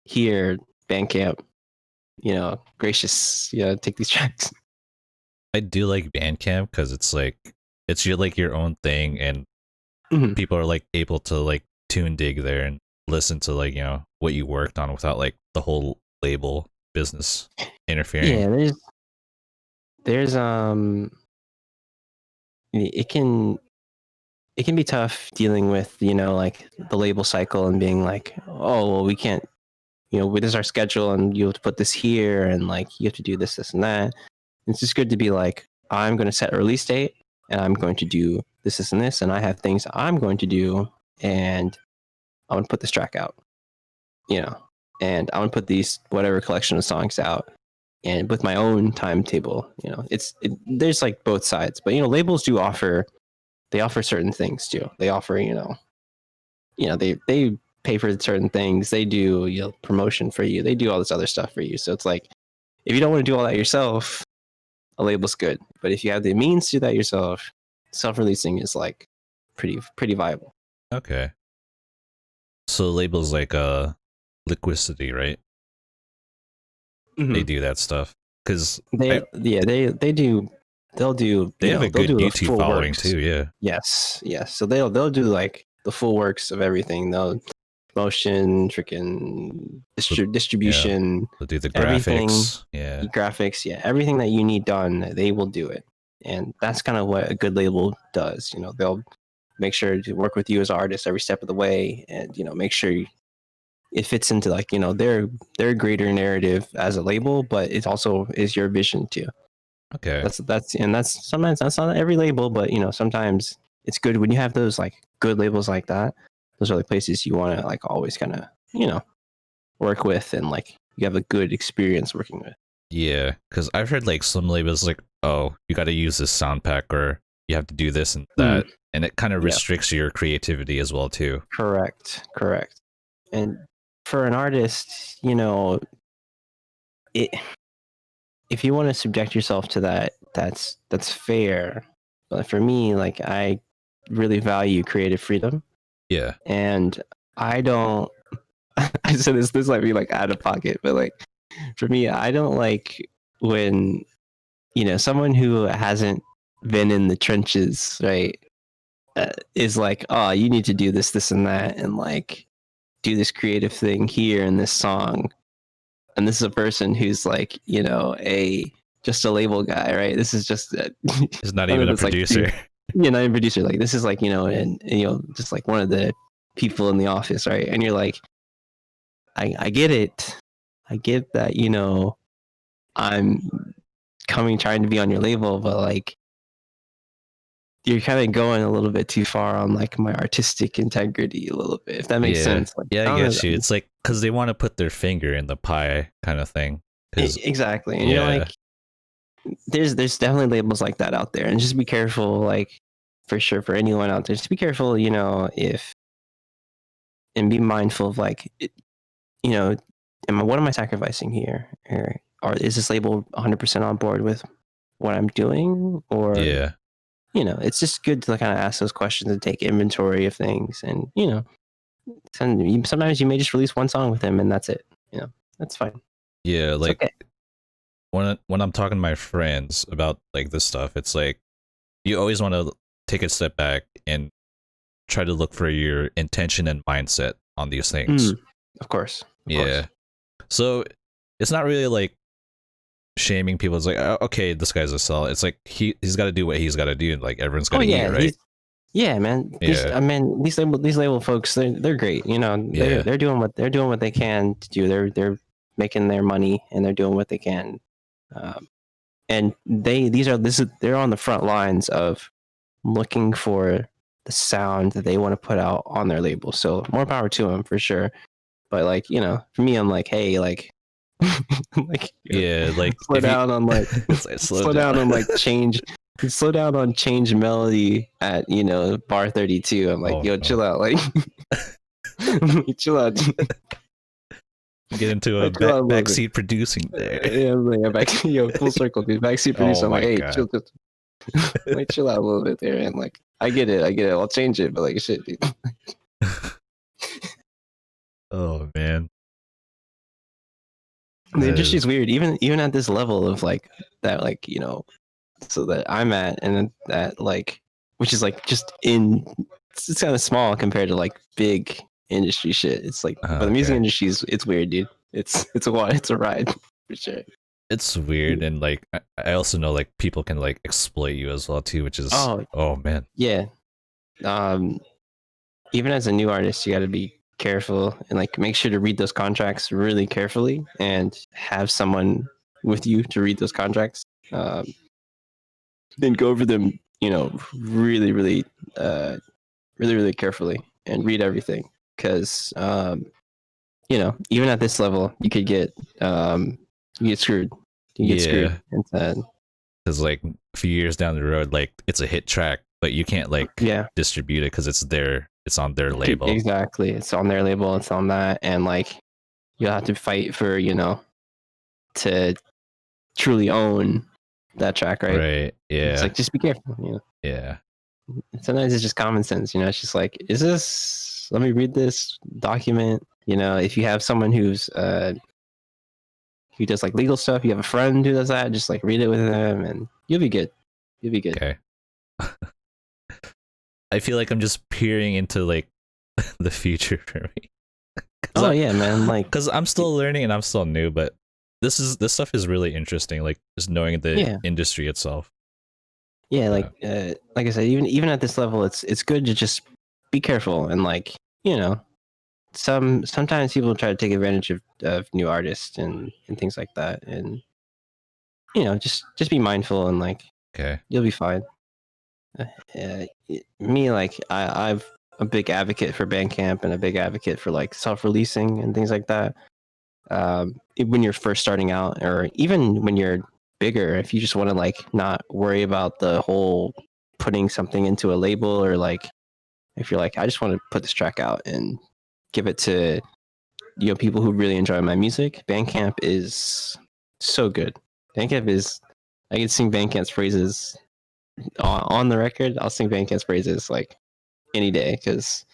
here, Bandcamp, gracious, take these tracks. I do like Bandcamp because it's like it's your own thing, and people are like able to like tune dig there and listen to like what you worked on without like the whole label business interfering. Yeah, there's it can be tough dealing with like the label cycle and being like, oh well, we can't, this is our schedule and you have to put this here and like you have to do this and that. It's just good to be like, I'm going to set a release date and I'm going to do this and this, and I have things I'm going to do, and I'm going to put this track out, and I'm going to put these whatever collection of songs out, and with my own timetable. There's like both sides, but labels do offer certain things too. They offer they pay for certain things. They do promotion for you. They do all this other stuff for you. So it's like, if you don't want to do all that yourself, a label's good. But if you have the means to do that yourself, self-releasing is like pretty viable. Okay. So labels like Liquidity, right? Mm-hmm. They do that stuff because they do. They'll do. They have a good YouTube following works. too. Yeah. Yes. So they'll do like the full works of everything. They'll motion, freaking distribution. Yeah. They'll do the graphics. Graphics. Yeah, everything that you need done, they will do it. And that's kind of what a good label does. They'll make sure to work with you as an artist every step of the way, and make sure it fits into like their greater narrative as a label, but it also is your vision too. Okay. That's sometimes that's not every label, but sometimes it's good when you have those like good labels like that. Those are the places you want to like always kind of work with, and like you have a good experience working with. Yeah, because I've heard like some labels like, oh, you got to use this sound pack, or you have to do this and that, and it kind of restricts your creativity as well too. Correct. And for an artist, if you want to subject yourself to that, that's fair. But for me, like, I really value creative freedom. Yeah. And I don't. I said this might be like out of pocket, but like for me, I don't like when someone who hasn't been in the trenches, right, is like, oh, you need to do this and that, and like do this creative thing here in this song. And this is a person who's like, just a label guy, right? This is just he's not even a producer. Like, not even a producer. Like, this is like, and just like one of the people in the office, right? And you're like, I get it. I get that, I'm trying to be on your label, but like, you're kind of going a little bit too far on like my artistic integrity a little bit, if that makes sense. Like, I get you. It's like, because they want to put their finger in the pie kind of thing. Exactly. And you're like, there's definitely labels like that out there, and just be careful, like, for sure, for anyone out there, just be careful, if, and be mindful of like, what am I sacrificing here? Or is this label 100% on board with what I'm doing? Or, it's just good to kind of ask those questions and take inventory of things. And, sometimes you may just release one song with him and that's it. That's fine. Yeah, it's like, okay. When I'm talking to my friends about like this stuff, it's like, you always want to take a step back and try to look for your intention and mindset on these things. Of course. Of course. So it's not really like shaming people. It's like, oh, okay, this guy's a sell. It's like he's got to do what he's got to do. Like everyone's got to eat, right? Yeah, man. These label folks, they're great. You know, they're doing what they can to do. They're making their money and they're doing what they can. And they're on the front lines of looking for the sound that they want to put out on their label. So more power to them for sure. But like, you know, for me, I'm like, hey, like, like, like slow down on like, slow down on like change. Slow down on change melody at, you know, bar 32. I'm like, chill out, like, chill out. Get into a backseat producing there. Yeah, like full circle, dude. Backseat producer. I'm like, hey, chill, like, chill out a little bit there, and like, I get it. I'll change it, but like, shit, dude. Oh man, the industry's weird. Even at this level of like that, like, you know, so that I'm at, and that like, which is like just it's kind of small compared to like big industry shit. It's like, but the music industry it's weird, dude. It's a ride for sure. It's weird, and like I also know like people can like exploit you as well too, which is oh man. Yeah. Even as a new artist, you got to be careful and like make sure to read those contracts really carefully and have someone with you to read those contracts. Then go over them, you know, really, really, really carefully and read everything, because you know, even at this level, you could get screwed. You get screwed. Because like a few years down the road, like it's a hit track, but you can't like distribute it because it's on their label. Exactly, it's on their label. It's on that, and like you'll have to fight for, you know, to truly own that track, right? Right. Yeah. It's like, just be careful, you know. Yeah. Sometimes it's just common sense, you know. It's just like, let me read this document. You know, if you have someone who does like legal stuff, you have a friend who does that, just like read it with them and you'll be good. Okay. I feel like I'm just peering into like the future for me. Yeah, man. Like, because I'm still learning and I'm still new, but this stuff is really interesting. Like just knowing the industry itself. Yeah, like I said, even at this level, it's good to just be careful and like, you know, sometimes people try to take advantage of new artists and things like that, and you know, just be mindful and like, you'll be fine. Me, like I'm a big advocate for Bandcamp and a big advocate for like self-releasing and things like that. When you're first starting out, or even when you're bigger, if you just want to like not worry about the whole putting something into a label, or like if you're like, I just want to put this track out and give it to, you know, people who really enjoy my music, Bandcamp is so good. I can sing Bandcamp's praises on the record. I'll sing Bandcamp's praises like any day, because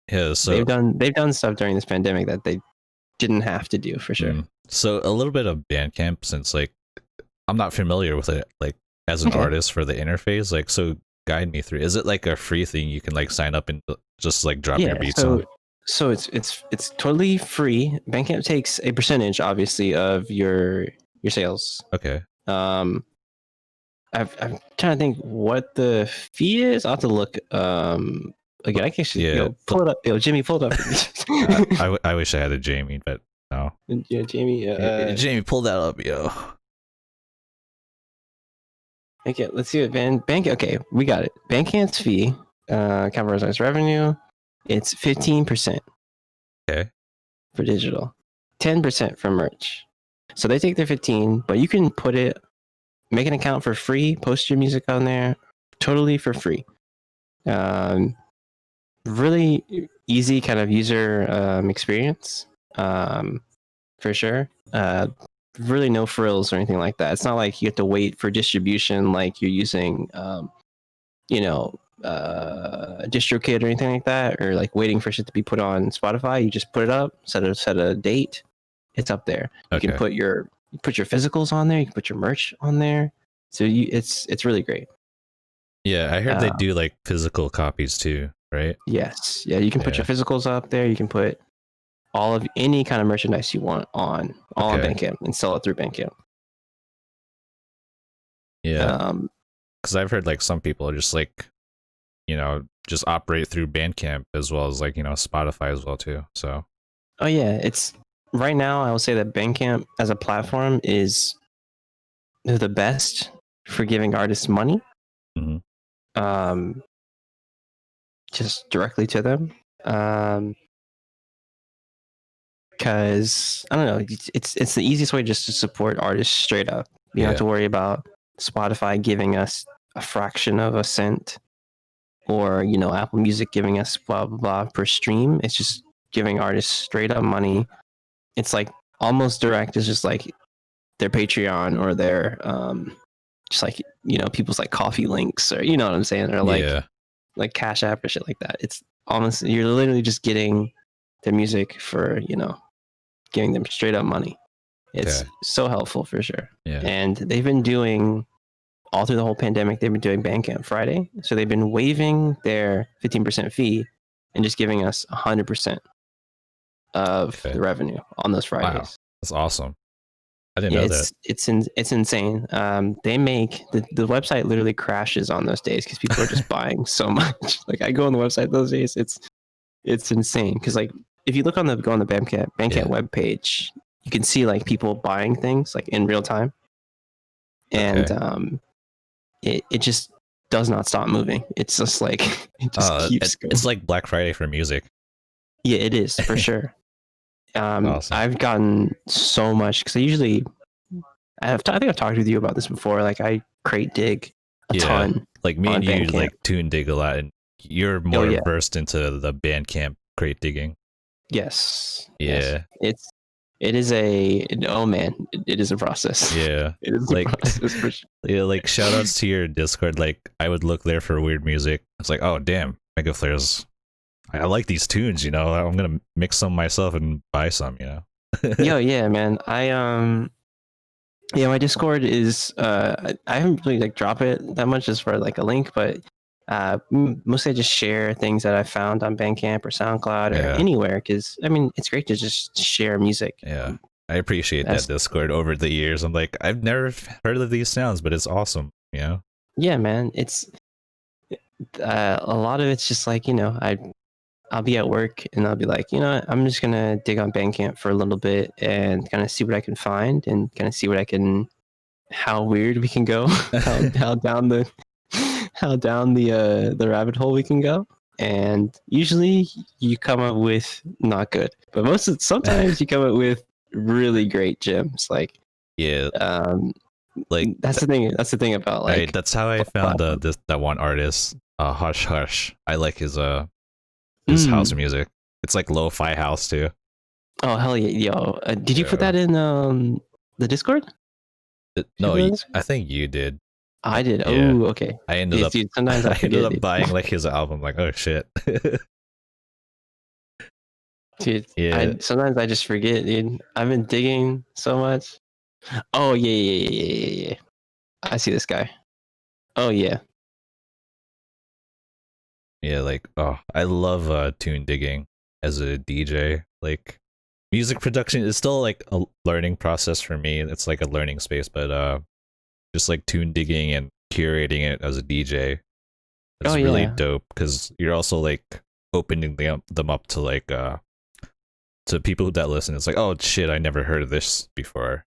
they've done stuff during this pandemic that they didn't have to do, for sure. So a little bit of Bandcamp, since like I'm not familiar with it like as an artist, for the interface, like, so guide me through. Is it like a free thing you can like sign up and just like drop your beats on? So it's totally free. Bandcamp takes a percentage, obviously, of your sales. Okay. I'm trying to think what the fee is. I'll have to look. Again, I can actually pull it up. Jimmy, pull it up. I wish I had a Jamie, but no. Yeah, Jamie. Jamie, pull that up, yo. Okay, let's see what Bandcamp. Okay, we got it. Bandcamp's fee covers our revenue. It's 15%. Okay. For digital, 10% for merch. So they take their 15, but you can make an account for free, post your music on there, totally for free. Really easy kind of user experience, for sure. Really no frills or anything like that. It's not like you have to wait for distribution like you're using, you know, DistroKid or anything like that, or like waiting for shit to be put on Spotify. You just put it up, set a date, it's up there. You can put your physicals on there, you can put your merch on there. So it's really great. Yeah, I heard they do like physical copies too, right? Yes. Yeah, you can put your physicals up there, you can put all of any kind of merchandise you want on Bandcamp and sell it through Bandcamp. Yeah. Because I've heard like some people just like, just operate through Bandcamp as well as like, Spotify as well too. So. Oh yeah, it's right now. I will say that Bandcamp as a platform is the best for giving artists money. Mm-hmm. Just directly to them. Because I don't know, it's the easiest way just to support artists straight up. You don't have to worry about Spotify giving us a fraction of a cent, or Apple Music giving us blah blah blah per stream. It's just giving artists straight up money. It's like almost direct. It's just like their Patreon or their just like people's like coffee links, or you know what I'm saying, or like Cash App or shit like that. It's almost, you're literally just getting their music for giving them straight up money. It's so helpful for sure. Yeah. And they've been doing all through the whole pandemic. They've been doing Bandcamp Friday, so they've been waiving their 15% fee and just giving us 100% of the revenue on those Fridays. Wow, that's awesome. I didn't know that. It's insane. They make the website literally crashes on those days because people are just buying so much. Like I go on the website those days, it's insane. Because like if you go on the Bandcamp webpage, you can see like people buying things like in real time, and it just does not stop moving. It's just like it just keeps going. It's like Black Friday for music. Yeah, it is for sure. Awesome. I've gotten so much because I think I've talked with you about this before. Like I crate dig a ton. Like me and you like tune dig a lot, and you're more versed into the Bandcamp crate digging. Yes. Yeah. Yes. It is it is a process. Yeah. It is like, a process for sure. Yeah, like shout outs to your Discord. Like I would look there for weird music. It's like, oh damn, Mega Flares. I like these tunes, I'm gonna mix some myself and buy some, Yo, yeah, man. My Discord is I haven't really like drop it that much as for like a link, but mostly I just share things that I found on Bandcamp or SoundCloud or anywhere, because I mean it's great to just share music. Yeah, I appreciate that Discord over the years. I'm like, I've never heard of these sounds, but it's awesome, Yeah, man. It's a lot of it's just like I'll be at work and I'll be like, I'm just going to dig on Bandcamp for a little bit and kind of see what I can find and kind of see how weird we can go, how down the rabbit hole we can go. And usually you come up with not good, but sometimes you come up with really great gems. Like, like that's the thing about like, right, that's how I found that one artist, Hush Hush. I like his house music. It's like lo-fi house too. Oh hell yeah, yo! Did you put that in the Discord? No, I think you did. I did. Yeah. Oh, okay. I ended up. Dude, sometimes I ended up buying like his album. Like, oh shit. Dude, sometimes I just forget, dude. I've been digging so much. Oh yeah. I see this guy. Oh yeah. Yeah, like I love tune digging as a DJ. Like music production is still like a learning process for me. It's like a learning space, but just like tune digging and curating it as a DJ, it's really dope because you're also like opening them up to like to people that listen. It's like, oh shit, I never heard of this before.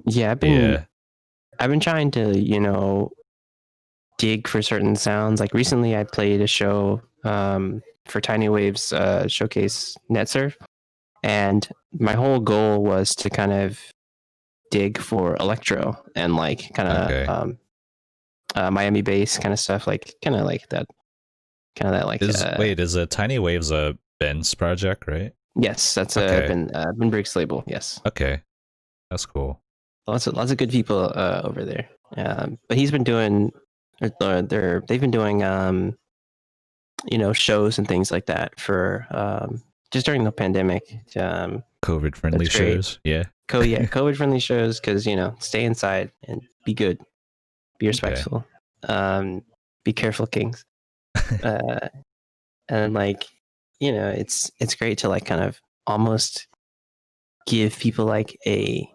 Yeah, I've been trying to dig for certain sounds. Like recently I played a show for Tiny Wave's showcase NetSurf, and my whole goal was to kind of dig for electro and like kind of Miami bass kind of stuff, like kind of like that like is a Tiny Waves a Ben's project, right? Yes, that's Ben Briggs' label. Yes. Okay, that's cool. Lots of good people over there. But he's been doing they've been doing shows and things like that for just during the pandemic. COVID friendly shows. Yeah. COVID friendly shows, because stay inside and be good, be respectful, be careful, kings. And like it's great to like kind of almost give people like it's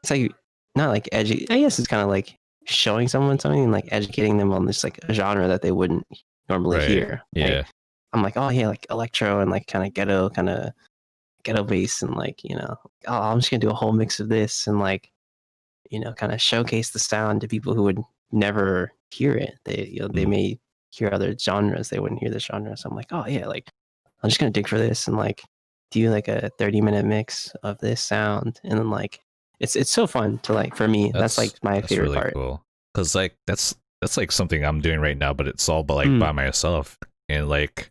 like not like edgy. I guess it's kind of like showing someone something and like educating them on this like a genre that they wouldn't normally hear. Yeah. I'm like, oh yeah, like electro and like kind of ghetto bass and like, oh, I'm just gonna do a whole mix of this and like, kind of showcase the sound to people who would never hear it. They may hear other genres, they wouldn't hear this genre. So I'm like, oh yeah, like I'm just gonna dig for this and like do like a 30-minute mix of this sound, and then like it's so fun to like, for me, that's like my favorite really part. Cool, because like that's like something I'm doing right now, but it's all but like by myself, and like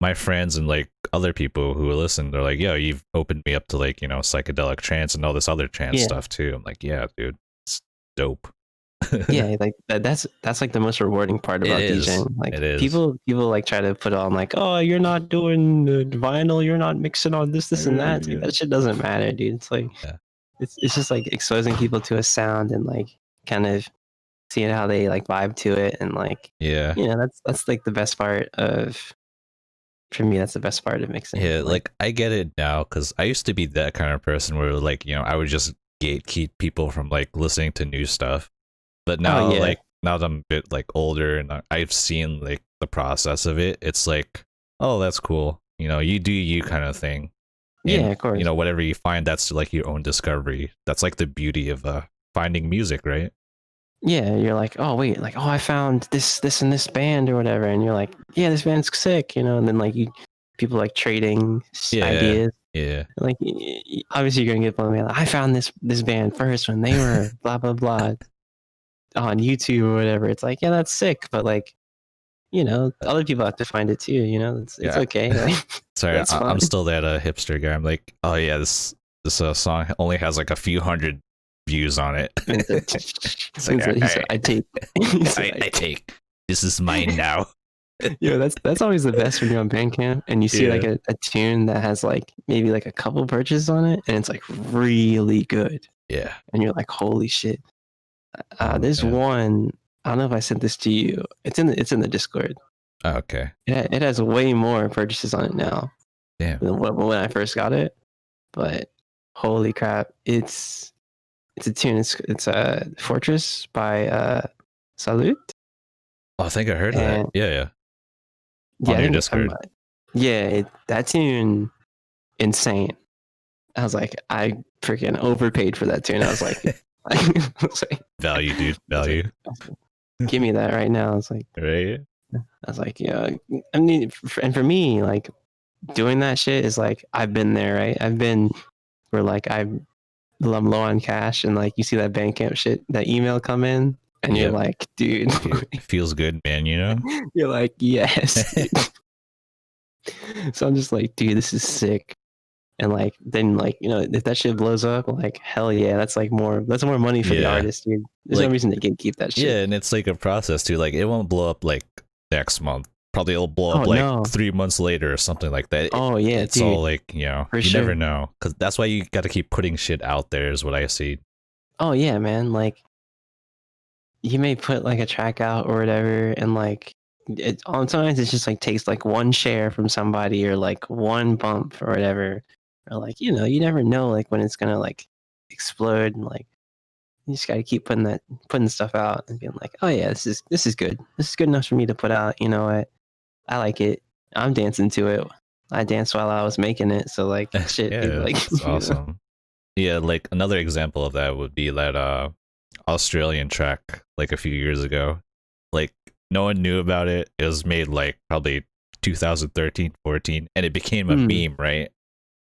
my friends and like other people who listen, they're like, yo, you've opened me up to like, psychedelic trance and all this other trance stuff too. I'm like, yeah, dude, it's dope. Yeah, like that's like the most rewarding part about DJing. Like people like try to put on like, oh, you're not doing the vinyl, you're not mixing on this and that. It's like, that shit doesn't matter, dude. It's like it's just like exposing people to a sound and like kind of seeing how they like vibe to it, and like that's like the best part of, for me, that's the best part of mixing. Yeah, like I get it now, because I used to be that kind of person where like, I would just gatekeep people from like listening to new stuff. But now like now that I'm a bit like older and I've seen like the process of it, it's like, oh, that's cool. You do you kind of thing. And, of course. Whatever you find, that's like your own discovery. That's like the beauty of finding music, right? Yeah, you're like, oh wait, like, oh, I found this and this band or whatever, and you're like, yeah, this band's sick, and then like people like trading ideas. Yeah. Like obviously you're gonna get one, like, I found this band first when they were blah blah blah on YouTube or whatever. It's like, yeah, that's sick, but like, other people have to find it too. It's okay. Like, sorry, I'm still that hipster guy. I'm like, oh yeah, this song only has like a few hundred views on it. I take. I take. This is mine now. That's always the best when you're on Bandcamp and you see like a tune that has like maybe like a couple purchases on it, and it's like really good. Yeah. And you're like, holy shit. There's one. I don't know if I sent this to you. It's in the Discord. Oh, okay. It has way more purchases on it now. Damn. Than when I first got it. But holy crap, it's a tune. It's a Fortress by Salute. Oh, I think I heard that. Yeah. On your Discord. That tune, insane. I was like, I freaking overpaid for that tune. I was like, value, dude, value. Give me that right now. I was like, right. I was like, yeah. I mean, and for me, like doing that shit is like, I've been there, right? I've been where like I'm low on cash, and like you see that Bandcamp shit, that email come in, and you're like, dude, it feels good, man. You're like, yes. So I'm just like, dude, this is sick. And like, then like, if that shit blows up, like, hell yeah, that's more money for the artist, dude. There's no reason to gatekeep that shit. Yeah, and it's like a process too. Like, it won't blow up like next month. Probably it'll blow up 3 months later or something like that. Oh yeah, it's dude. all like, you never know, because that's why you got to keep putting shit out there, is what I see. Oh yeah, man. Like, you may put like a track out or whatever, and like sometimes it just like takes like one share from somebody or like one bump or whatever, or like, you never know like when it's gonna like explode, and like you just gotta keep putting stuff out and being like, oh yeah, this is good. This is good enough for me to put out. You know what? I like it. I'm dancing to it. I danced while I was making it. So like, shit, like, that's awesome. Yeah, like another example of that would be that Australian track like a few years ago. Like, no one knew about it. It was made like probably 2013, 14, and it became a meme, right?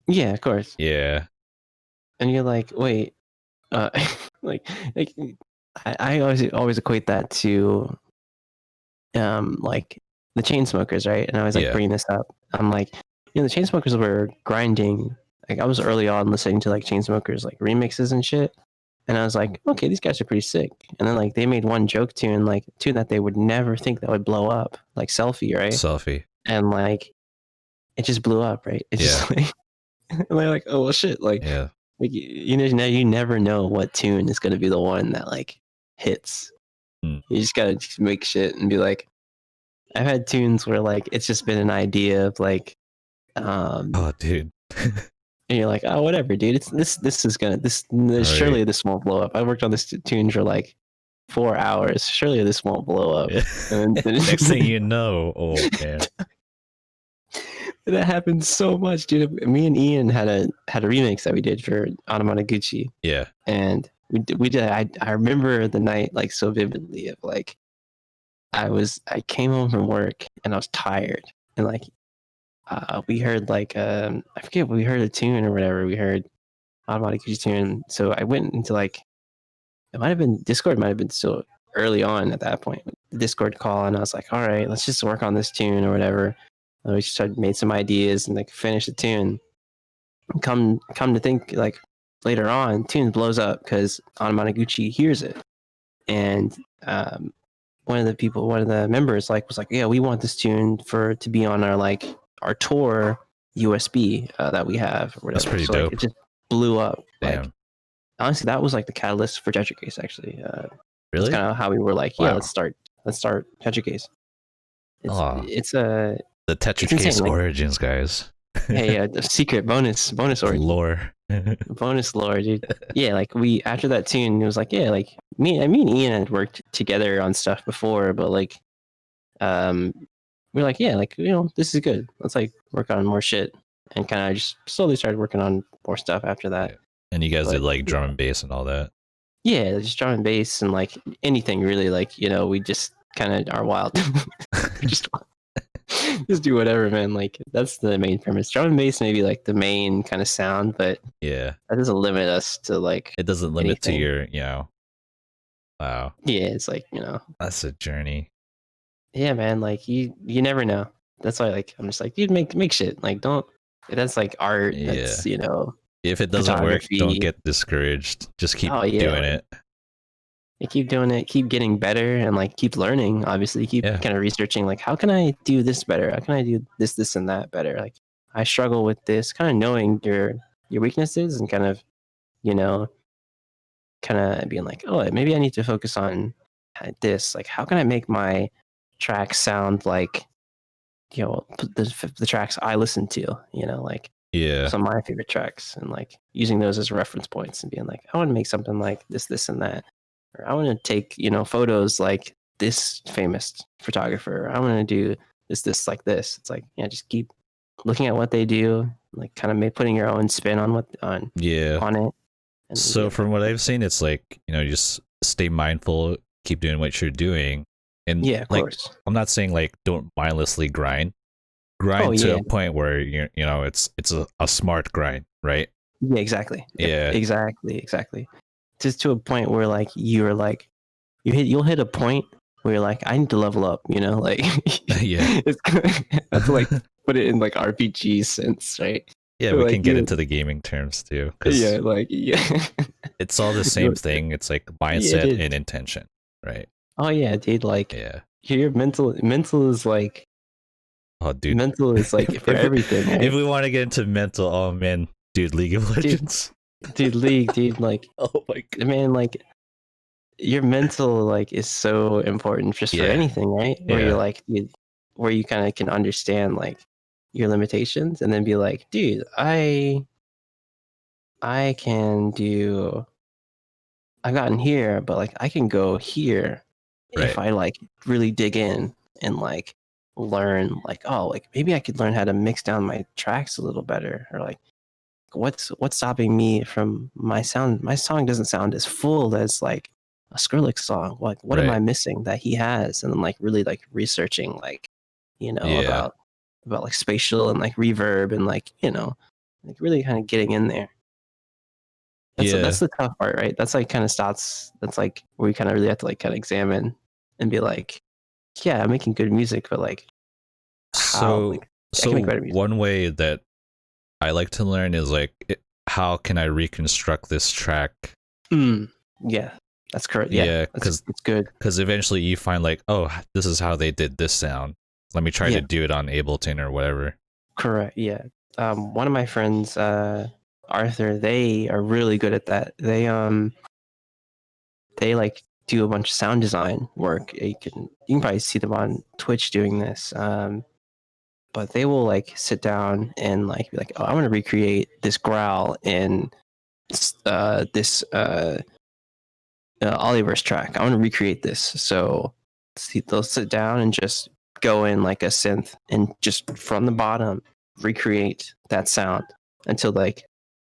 Yeah, of course. Yeah. And you're like, wait, like I always equate that to like the Chainsmokers, right? And I was like bringing this up. I'm like, the Chainsmokers were grinding. Like, I was early on listening to like Chainsmokers like remixes and shit, and I was like, okay, these guys are pretty sick. And then like they made one joke tune, like tune that they would never think that would blow up, like Selfie, right? Selfie. And like it just blew up, right? It's just like, and they're like, oh well, shit, like like you never know what tune is going to be the one that like hits. You just gotta make shit and be like, I've had tunes where like it's just been an idea of like, oh dude. And you're like, oh, whatever, dude. It's this is gonna surely this won't blow up. I worked on this tune for like 4 hours. Surely this won't blow up. And then, next thing you know, oh man, that happened so much, dude. Me and Ian had a remix that we did for Anamanaguchi. Yeah, and we did. I remember the night like so vividly. Of like, I came home from work and I was tired, and like, we heard like I forget, we heard a tune or whatever. We heard Anamanaguchi tune. So I went into like, it might have been Discord. Might have been still early on at that point. The Discord call, and I was like, all right, let's just work on this tune or whatever. And we just made some ideas and like finish the tune. Come to think, like later on, tune blows up because Anamanaguchi hears it, and one of the members like was like, yeah, we want this tune to be on our tour USB that we have or whatever. That's pretty so dope. like, it just blew up. Damn. Like, honestly, that was like the catalyst for Tetracase. Actually, Really? That's kind of how we were like, yeah, Wow. let's start Tetracase. It's the Tetracase origins, guys. Yeah, the secret bonus origin. Lore. Bonus lore, dude. Yeah, like we after that tune, it was like, yeah, like me and Ian had worked together on stuff before, but like, we're like, yeah, like, this is good. Let's like work on more shit, and kind of just slowly started working on more stuff after that. Yeah. And you guys did like drum and bass and all that. Yeah, just drum and bass and like anything really. Like, we just kind of are wild. We just do whatever, man. Like, that's the main premise. Drum and bass may be like the main kind of sound, but yeah, that doesn't limit us to like. It doesn't limit anything. to your, wow. Yeah, it's like, that's a journey. Yeah, man. Like you never know. That's why, like, I'm just like, dude, make shit. Like, don't. That's like art. Yeah. That's If it doesn't work, don't get discouraged. Just keep doing it. You keep doing it, keep getting better, and like keep learning. Obviously, keep kind of researching. Like, how can I do this better? How can I do this, and that better? Like, I struggle with this. Kind of knowing your weaknesses and kind of, kind of being like, oh, maybe I need to focus on this. Like, how can I make my tracks sound like, the tracks I listen to? Like. Yeah. Some of my favorite tracks, and like using those as reference points and being like, I want to make something like this, and that. Or I want to take, photos like this famous photographer. I want to do this, like this. It's like, just keep looking at what they do, like kind of putting your own spin on it. And so from what I've seen, it's like, just stay mindful, keep doing what you're doing. And yeah, of course. I'm not saying like don't mindlessly grind to a point where it's a smart grind, right? Yeah, exactly. Yeah, exactly. Just to a point where like you'll hit a point where you're like, I need to level up, like yeah. That's like put it in like RPG sense, right? Yeah, we can get into the gaming terms too. It's all the same thing. It's like mindset and intention, right? Oh yeah, dude. Like, your mental is like. Oh, dude. Mental is like for everything. Right? If we want to get into mental, oh man, dude, League of Legends. Dude, League, dude, like, oh my god, man, like, your mental like is so important just for anything, right? Where you're like, where you kind of can understand like your limitations, and then be like, dude, I can do. I've gotten here, but like I can go here if I like really dig in and like learn, like, oh, like maybe I could learn how to mix down my tracks a little better, or like what's stopping me from my song doesn't sound as full as like a Skrillex song. Like, what am I missing that he has? And then like really like researching like about like spatial and like reverb and like like really kind of getting in there. That's the tough part, right? That's like kind of that's like where we kind of really have to like kind of examine and be like, yeah, I'm making good music, but like, how? So one way that I like to learn is like, how can I reconstruct this track? Yeah, that's correct. Yeah, because it's good. Because eventually you find like, oh, this is how they did this sound. Let me try to do it on Ableton or whatever. Correct. Yeah. One of my friends, Arthur, they are really good at that. They like do a bunch of sound design work. You can probably see them on Twitch doing this. But they will like sit down and like be like, oh, I want to recreate this growl in this Oliver's track. I want to recreate this. So they'll sit down and just go in like a synth and just from the bottom recreate that sound until like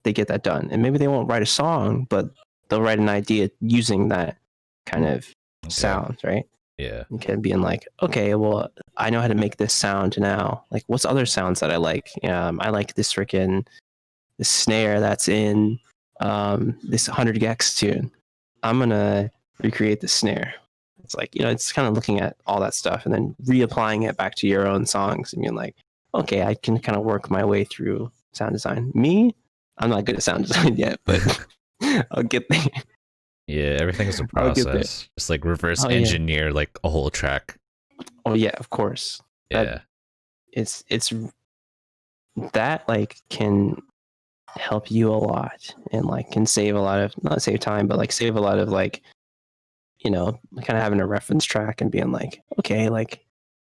they get that done. And maybe they won't write a song, but they'll write an idea using that kind of sound, right? Yeah. And kind of being like, okay, well, I know how to make this sound now. Like, what's other sounds that I like? I like this snare that's in this 100 gex tune. I'm gonna recreate the snare. It's like, it's kind of looking at all that stuff and then reapplying it back to your own songs and being like, okay, I can kind of work my way through sound design. Me, I'm not good at sound design yet, but I'll get there. Yeah, everything is a process. Just like reverse engineer like a whole track. Oh yeah, of course. Yeah. It's that like can help you a lot and like can save a lot of, not save time, but like save a lot of like, kind of having a reference track and being like, okay, like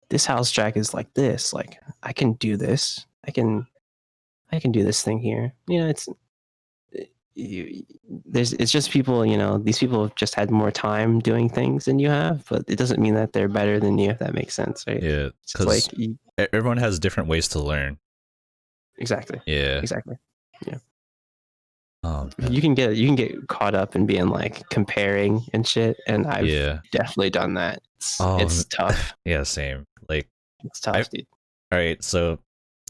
this house track is like this, like I can do this. I can do this thing here. It's just people, these people have just had more time doing things than you have, but it doesn't mean that they're better than you, if that makes sense, right? Yeah, because everyone has different ways to learn. Exactly. Yeah. Exactly. Yeah. Oh, you can get caught up in being like comparing and shit, and I've definitely done that. It's tough. Yeah, same. Like it's tough, dude. All right, so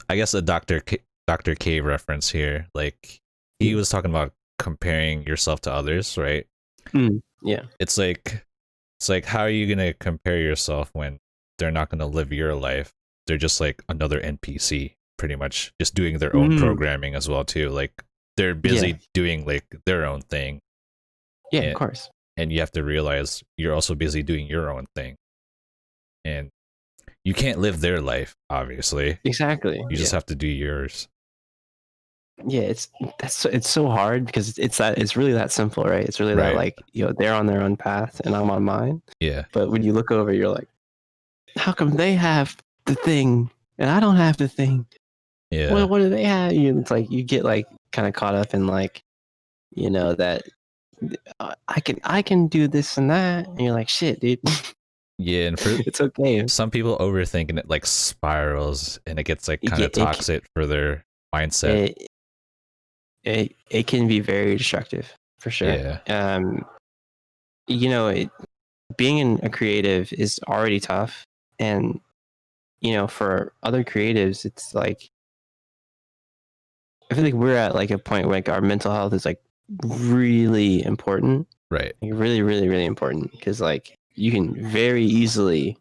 I guess a Dr. K reference here. Like he was talking about comparing yourself to others, right? Yeah. It's like how are you gonna compare yourself when they're not gonna live your life? They're just like another NPC, pretty much, just doing their own programming as well too. Like they're busy doing like their own thing. Yeah, of course. And you have to realize you're also busy doing your own thing, and you can't live their life, obviously. Exactly. You just have to do yours. Yeah, it's so hard because it's really that simple, right? It's really that like, they're on their own path and I'm on mine. Yeah. But when you look over, you're like, how come they have the thing and I don't have the thing? Yeah. What do they have? It's like you get like kind of caught up in like, that I can do this and that, and you're like, shit, dude. Yeah, and it's okay. Some people overthink and it like spirals and it gets like kind of toxic for their mindset. It can be very destructive for sure. Yeah. Being a creative is already tough, and for other creatives, it's like I feel like we're at like a point where like our mental health is like really important. Right. Like really, really, really important, because like you can very easily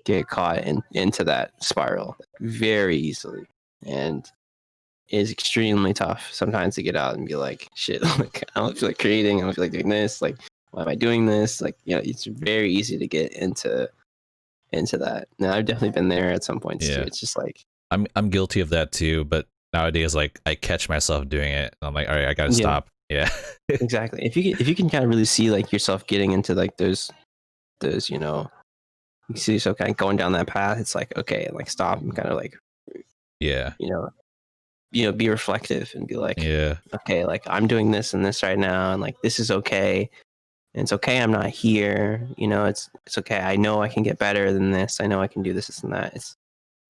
get caught into that spiral very easily, and it's extremely tough sometimes to get out and be like, shit, like I don't feel like creating, I don't feel like doing this, like why am I doing this? Like, it's very easy to get into that. Now I've definitely been there at some points too. It's just like I'm guilty of that too, but nowadays like I catch myself doing it and I'm like, all right, I gotta stop. Yeah. Exactly. If you can kind of really see like yourself getting into like those you see yourself kind of going down that path, it's like, okay, like stop and kind of like be reflective and be like, okay, like I'm doing this and this right now, and like this is okay, and it's okay I'm not here, it's okay, I know I can get better than this, I know I can do this and that.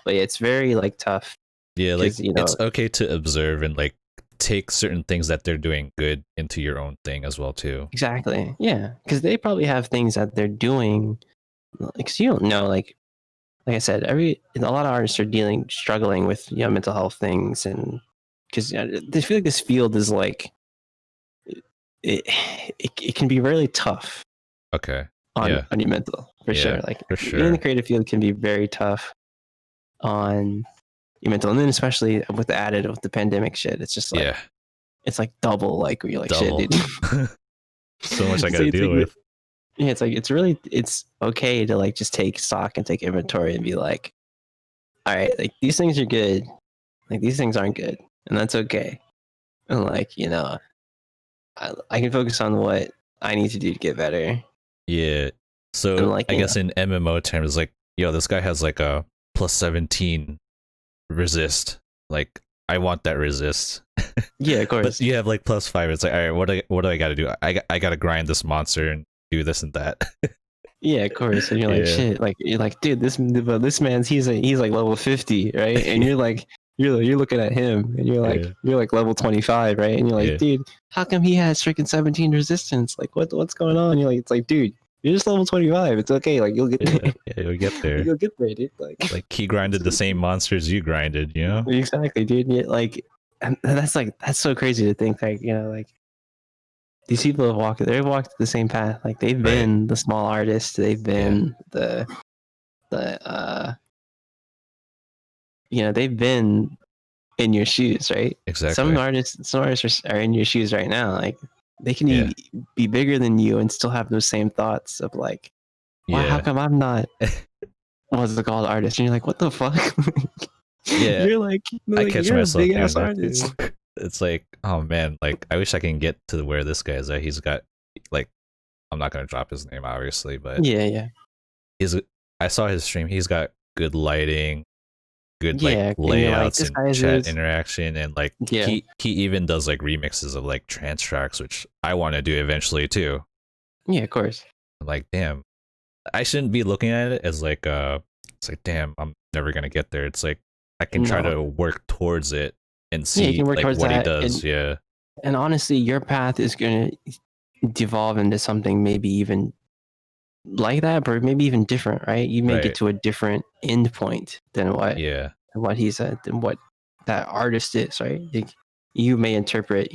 It's very like tough. Yeah, like it's okay to observe and like take certain things that they're doing good into your own thing as well too. Exactly. Yeah, because they probably have things that they're doing, like, you don't know, like I said, a lot of artists are struggling with mental health things, and because they feel like this field is like it can be really tough. Okay. On your mental, for sure. Like being in the creative field can be very tough on your mental, and then especially with the added of the pandemic shit, it's just like it's like double. Like where you're like, double. shit, dude. So much I gotta deal with. Yeah, it's like it's okay to like just take stock and take inventory and be like, all right, like these things are good, like these things aren't good, and that's okay. And like I can focus on what I need to do to get better. Yeah. So like, I guess in MMO terms, like, this guy has like a +17 resist. Like I want that resist. Yeah, of But course. you have like +5. It's like, all right, what do I got to do? I got to grind this monster and do this and that. Yeah, of course. And you're like, Yeah. shit. Like, you're like, dude, this man's he's like level 50, right? And you're like, you're looking at him, and Yeah. you're like level 25, right? And you're like, Yeah. dude, how come he has freaking 17 resistance? Like, what's going on? You're like, it's like, dude, you're just level 25. It's okay. Like, you'll get Yeah, there. yeah, you'll get there. You'll get there, dude. Like he grinded the same monsters you grinded, you know? Exactly, dude. Yeah, like, and that's so crazy to think, like, like these people they've walked the same path. Like, they've been the small artists, they've been the they've been in your shoes, right? Exactly. Some artists are in your shoes right now. Like, they can be bigger than you and still have those same thoughts of like, why? How come I'm not? What's it called, artist? And you're like, what the fuck? Yeah, you're like I catch you're myself a big doing ass that artist. too. It's like, oh man, like I wish I can get to where this guy is at. He's got like, I'm not gonna drop his name obviously, but Yeah. I saw his stream. He's got good lighting, good like Yeah, and you're like, layouts this and guy chat is interaction, and like yeah. he even does like remixes of like trance tracks, which I want to do eventually too. Yeah, of course. I'm like, damn, I shouldn't be looking at it as like it's like, damn, I'm never gonna get there. It's like I can try to work towards it and see you can work like towards what he that, does. And honestly, your path is gonna devolve into something maybe even like that, but maybe even different, right? You may get to a different end point than what he's at, than what that artist is, right? Like, you may interpret,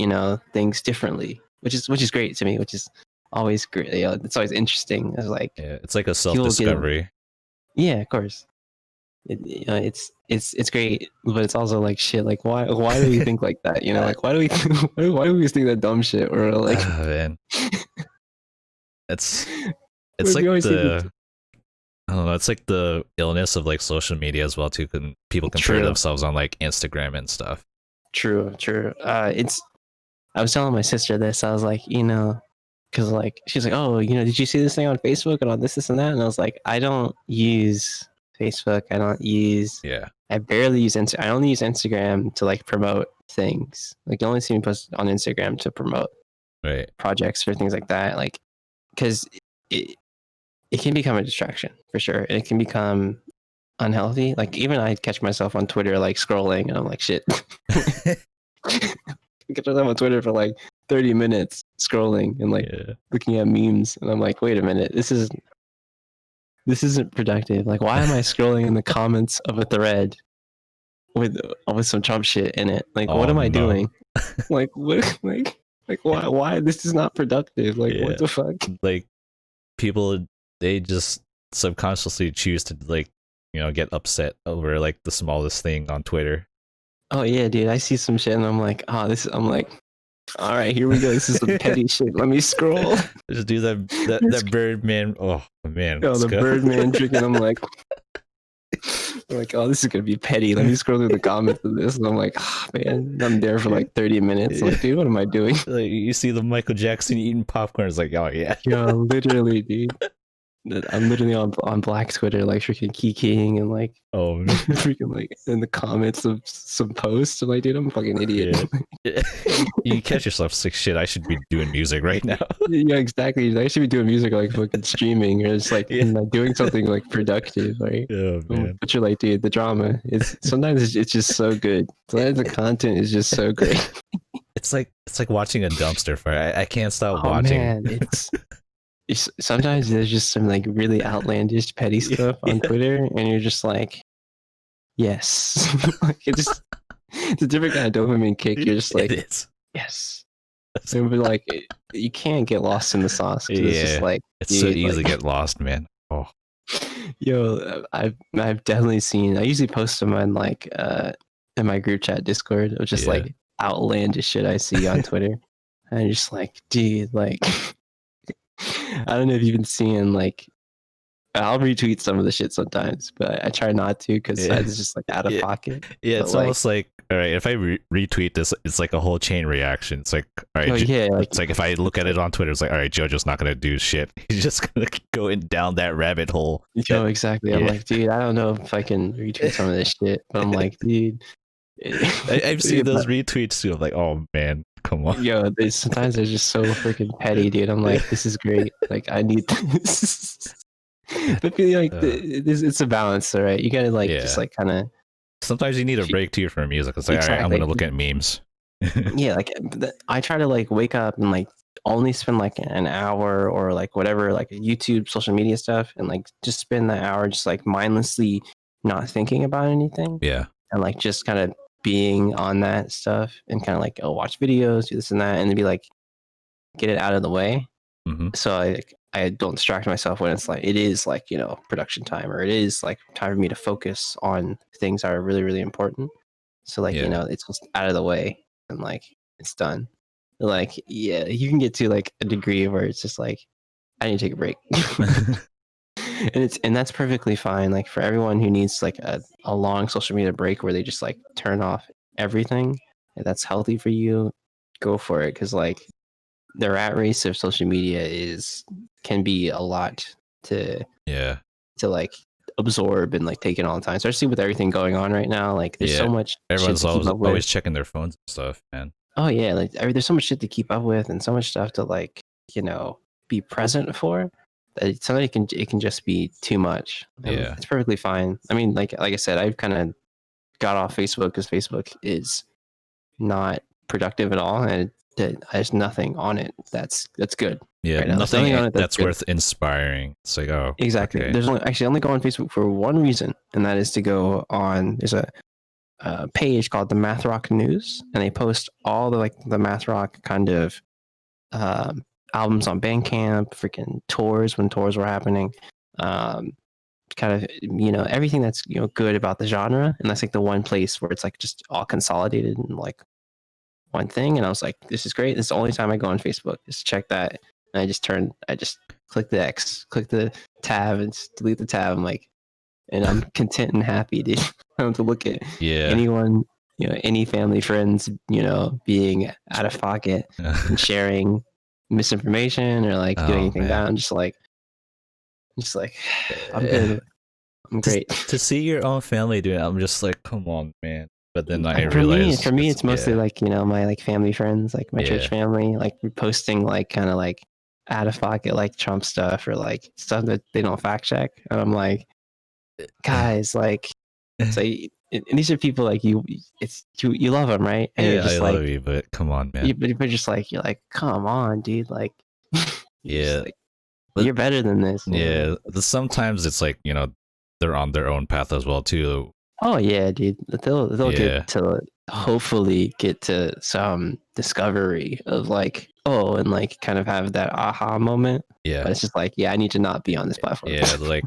things differently, which is great to me, which is always great. It's always interesting. It's like, it's like a self-discovery. Yeah, of course. It's great, but it's also like, shit. Like, why do we think like that? Like, why do we think that dumb shit? Or like, man, it's like the I don't know. It's like the illness of like social media as well too. People compare themselves on like Instagram and stuff. True. I was telling my sister this. I was like, because like she's like, oh, did you see this thing on Facebook and on this and that? And I was like, I don't use Facebook. I don't use. Yeah. I barely use Instagram. I only use Instagram to like promote things. Like, you only see me post on Instagram to promote projects or things like that. Like, because it can become a distraction for sure. It can become unhealthy. Like, even I catch myself on Twitter like scrolling, and I'm like, shit. I catch myself on Twitter for like 30 minutes scrolling and like looking at memes, and I'm like, wait a minute, this isn't productive. Like, why am I scrolling in the comments of a thread with some Trump shit in it? Like, what am I doing? Like, what? Like, why? This is not productive. Like, what the fuck? Like, people, they just subconsciously choose to like, get upset over like the smallest thing on Twitter. Oh yeah, dude. I see some shit and I'm like, I'm like, all right, here we go. This is some petty shit. Let me scroll. Just do that Birdman. Oh man. Oh, the Birdman trick, and I'm like, oh, this is gonna be petty. Let me scroll through the comments of this, and I'm like, oh, man, I'm there for like 30 minutes. I'm like, dude, what am I doing? Like, you see the Michael Jackson eating popcorn. It's like, oh yeah. Yo, literally, dude. I'm literally on Black Twitter, like freaking keying and like, freaking like in the comments of some posts. I'm like, dude, I'm a fucking idiot. Yeah. You catch yourself like, shit, I should be doing music right now. Yeah, exactly. I should be doing music, like fucking streaming, or just like doing something like productive, right? Oh man. But you're like, dude, the drama is sometimes it's just so good. Sometimes the content is just so great. It's like watching a dumpster fire. I can't stop watching. Man, sometimes there's just some like really outlandish petty stuff on Twitter, and you're just like, yes. Like, it's a different kind of dopamine kick. You're just like, yes. And like, you can't get lost in the sauce. It's just like, it's so easy to get lost, man. Oh, yo, I've definitely seen. I usually post them on like in my group chat Discord of just like outlandish shit I see on Twitter, and I'm just like, dude, like. I don't know if you've been seeing, like, I'll retweet some of the shit sometimes, but I try not to because it's just like out of pocket. Yeah, it's almost like, all right, if I retweet this, it's like a whole chain reaction. It's like, all right, it's like if I look at it on Twitter, it's like, all right, JoJo's not gonna do shit. He's just gonna go down that rabbit hole. Exactly. I'm like, dude, I don't know if I can retweet some of this shit, but I'm like, dude, I've seen those retweets too. I'm like, oh man, come on. Yo, sometimes they're just so freaking petty, dude. I'm like, this is great. Like, I need this. But feel like it's a balance, all right. You gotta like just like kind of. Sometimes you need a break too from music. It's like, exactly. all right, I'm gonna look at memes. Yeah, like I try to like wake up and like only spend like an hour or like whatever, like YouTube, social media stuff, and like just spend that hour just like mindlessly not thinking about anything. Yeah. And like just kind of being on that stuff and kind of like watch videos, do this and that, and then be like get it out of the way. Mm-hmm. So I don't distract myself when it's like it is like production time, or it is like time for me to focus on things that are really really important. So like it's just out of the way and like it's done. Like you can get to like a degree where it's just like I need to take a break. and that's perfectly fine. Like for everyone who needs like a long social media break where they just like turn off everything, if that's healthy for you, go for it. Because like the rat race of social media can be a lot to like absorb and like take in all the time, especially with everything going on right now. Like there's so much everyone's shit to keep up with. always checking their phones and stuff, man. Oh yeah, like there's so much shit to keep up with and so much stuff to like be present for that sometimes it can just be too much. And it's perfectly fine. I mean, like I said, I've kind of got off Facebook because Facebook is not productive at all, and there's nothing on it that's good. Yeah, right nothing on it that's worth inspiring. It's like, oh, exactly. Okay. There's only go on Facebook for one reason, and that is to go on. There's a page called the Math Rock News, and they post all the Math Rock kind of albums on Bandcamp, freaking tours when tours were happening, kind of everything that's good about the genre, and that's like the one place where it's like just all consolidated in like one thing. And I was like, this is great. This is the only time I go on Facebook is to check that. And I just click the X, click the tab, and just delete the tab. I'm like, and I'm content and happy, dude. I don't have to look at anyone, any family, friends, being out of pocket and sharing misinformation or like doing anything down. I'm just like, I'm good. I'm great. To see your own family doing it, I'm just like, come on, man. But then I for realized for me, it's mostly like my like family friends, like my church family, like reposting like kind of like out of pocket like Trump stuff or like stuff that they don't fact check, and I'm like, guys, like, so and these are people like you love them, right? And you're just I like, love you, but come on, man. You're just like, you're like, come on, dude, like, like, you're better than this. Sometimes it's like they're on their own path as well too. Oh yeah, dude. They'll get to hopefully get to some discovery of like, and like kind of have that aha moment. Yeah. But it's just like, I need to not be on this platform. Yeah, like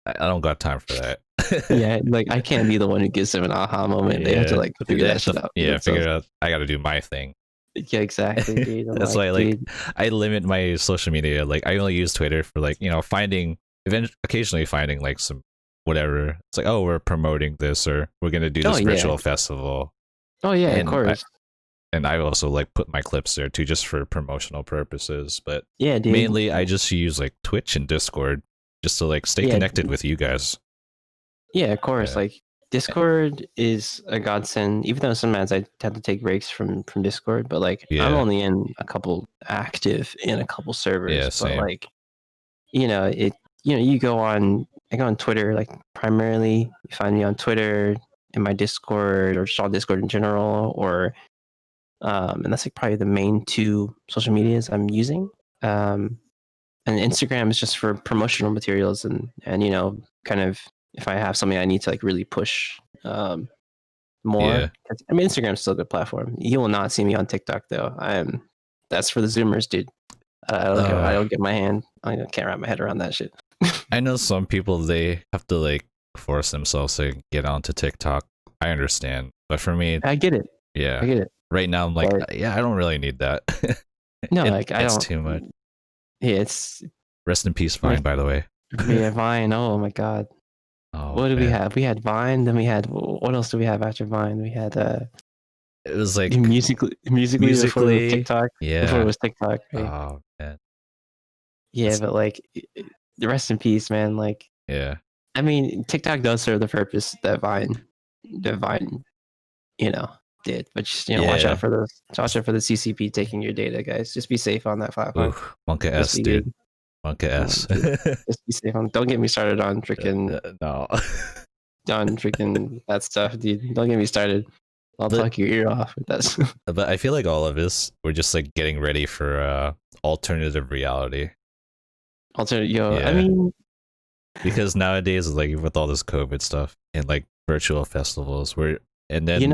I don't got time for that. Yeah, like I can't be the one who gives them an aha moment. They have to like figure that shit out. Yeah, figure it out. I got to do my thing. Yeah, exactly, dude. That's why I limit my social media. Like I only use Twitter for like occasionally finding like some whatever. It's like, oh, we're promoting this, or we're gonna do this virtual festival. Oh yeah, of course. And I also like put my clips there too, just for promotional purposes. But dude. Mainly I just use like Twitch and Discord just to like stay connected with you guys. Yeah, of course. Like Discord is a godsend, even though sometimes I have to take breaks from Discord, but like I'm only in active in a couple servers. Yeah, same. But like, I go on Twitter, like primarily you find me on Twitter, in my Discord, or just on Discord in general, or and that's like probably the main two social medias I'm using. And Instagram is just for promotional materials and kind of if I have something I need to like really push more. I mean, Instagram's still a good platform. You will not see me on TikTok though. That's for the Zoomers, dude. I don't get my hand. I can't wrap my head around that shit. I know some people, they have to like force themselves to get onto TikTok. I understand, but for me, I get it. Yeah, I get it. Right now, I'm like, I don't really need that. No, like I don't. It's too much. Yeah, it's. Rest in peace, Vine. By the way. Yeah, Vine. Oh my god. Oh, what did we have? We had Vine. Then we had what else do we have after Vine? We had It was like musically before it was TikTok. Yeah. Before it was TikTok. Right? Oh man. Yeah, but like, the rest in peace, man. Like. Yeah. I mean, TikTok does serve the purpose that Vine Dude. But just watch out for the CCP taking your data, guys. Just be safe on that platform. Ooh, Monka S, dude. Good. Monka S. Just be safe on. Don't get me started on freaking no. on freaking that stuff, dude. Don't get me started. I'll talk your ear off with that. But I feel like all of this, we're just like getting ready for alternative reality. I mean, because nowadays, like with all this COVID stuff and like virtual festivals, and then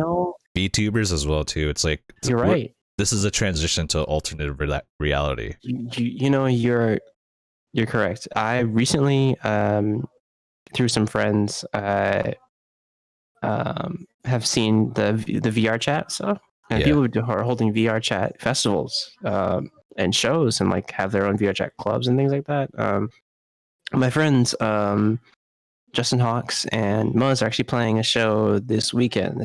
VTubers as well too. It's like you're right. This is a transition to alternative reality. You're correct. I recently, through some friends, have seen the VR chat stuff, and people who are holding VR chat festivals and shows, and like have their own VR chat clubs and things like that. My friends, Justin Hawks and Muzz, are actually playing a show this weekend.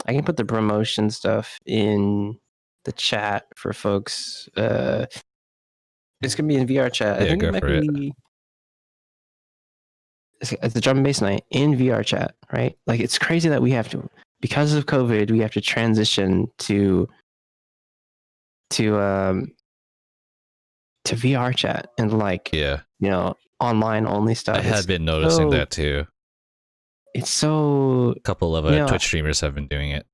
I can put the promotion stuff in the chat for folks. It's gonna be in VR chat. I think it might be. It's a drum and bass night in VR chat, right? Like, it's crazy that we have to, because of COVID, we have to transition to VR chat and like online only stuff. I had been noticing that too. It's so a couple of Twitch streamers have been doing it,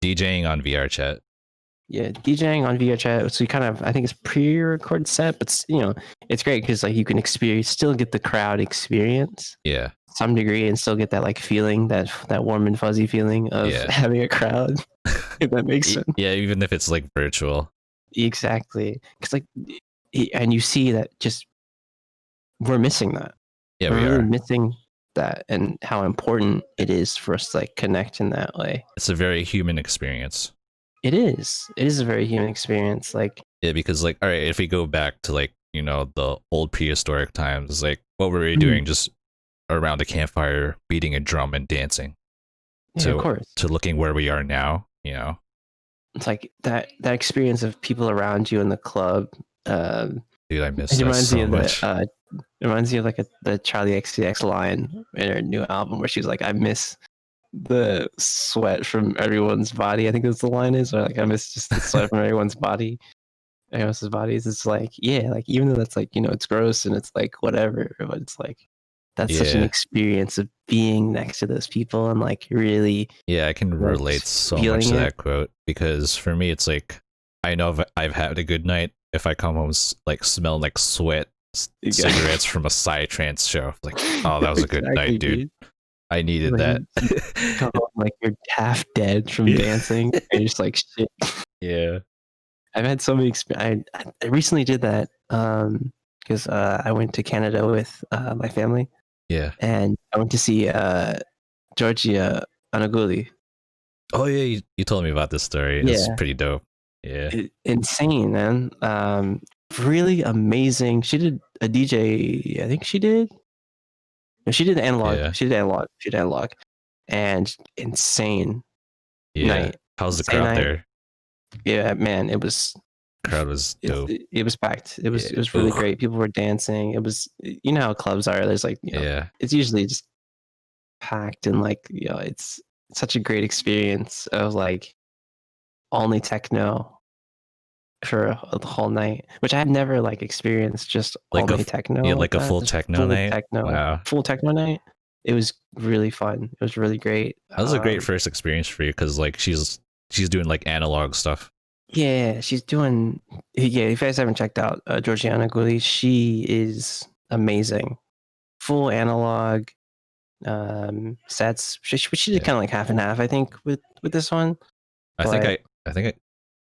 DJing on VR chat. Yeah, DJing on VR chat. So you kind of, I think it's pre-recorded set, but it's great because like you can still get the crowd experience. Yeah. Some degree, and still get that like feeling, that warm and fuzzy feeling of having a crowd. If that makes sense. Yeah, even if it's like virtual. Exactly, because like, and you see that just we're missing that. Yeah, we're really missing that, and how important it is for us to like connect in that way. It's a very human experience. It is a very human experience. Like, yeah, because like, all right, if we go back to like the old prehistoric times, like what were we doing? Just around a campfire, beating a drum and dancing. Of course. To looking where we are now, it's like that experience of people around you in the club. Dude, I miss that so much. It reminds me of like the Charlie XCX line in her new album where she's like, I miss the sweat from everyone's body. I think that's the line is, or like, I miss just the sweat from everyone's body. Everyone else's bodies. It's like, like even though that's like, it's gross and it's like whatever, but it's like, that's such an experience of being next to those people and like really. Yeah, I can relate so much to that quote, because for me, it's like, I know if I've had a good night if I come home like smelling like sweat, cigarettes from a psytrance show. Like, oh, that was a good night, dude. I needed that. Come home, like you're half dead from dancing, and you're just like, shit. Yeah. I've had so many experiences. I recently did that because I went to Canada with my family. Yeah. And I went to see Georgia Anaguli. Oh yeah, you told me about this story. It's pretty dope. Yeah. Insane, man. Really amazing. She did a DJ, I think she did. No, she did analog. Yeah. She did analog. And insane night. How's the crowd there? Yeah, man, it was. Crowd was dope. It was packed. It was really great. People were dancing. It was, how clubs are. There's like, it's usually just packed, and like, it's such a great experience of like only techno for the whole night, which I had never like experienced. Just like only techno. Yeah, like a full techno night. Wow. Full techno night. It was really fun. It was really great. That was a great first experience for you, because like she's doing like analog stuff. Yeah, she's doing. Yeah, if you guys haven't checked out Georgiana Guli, she is amazing. Full analog sets. She did kind of like half and half, I think, with this one. I think I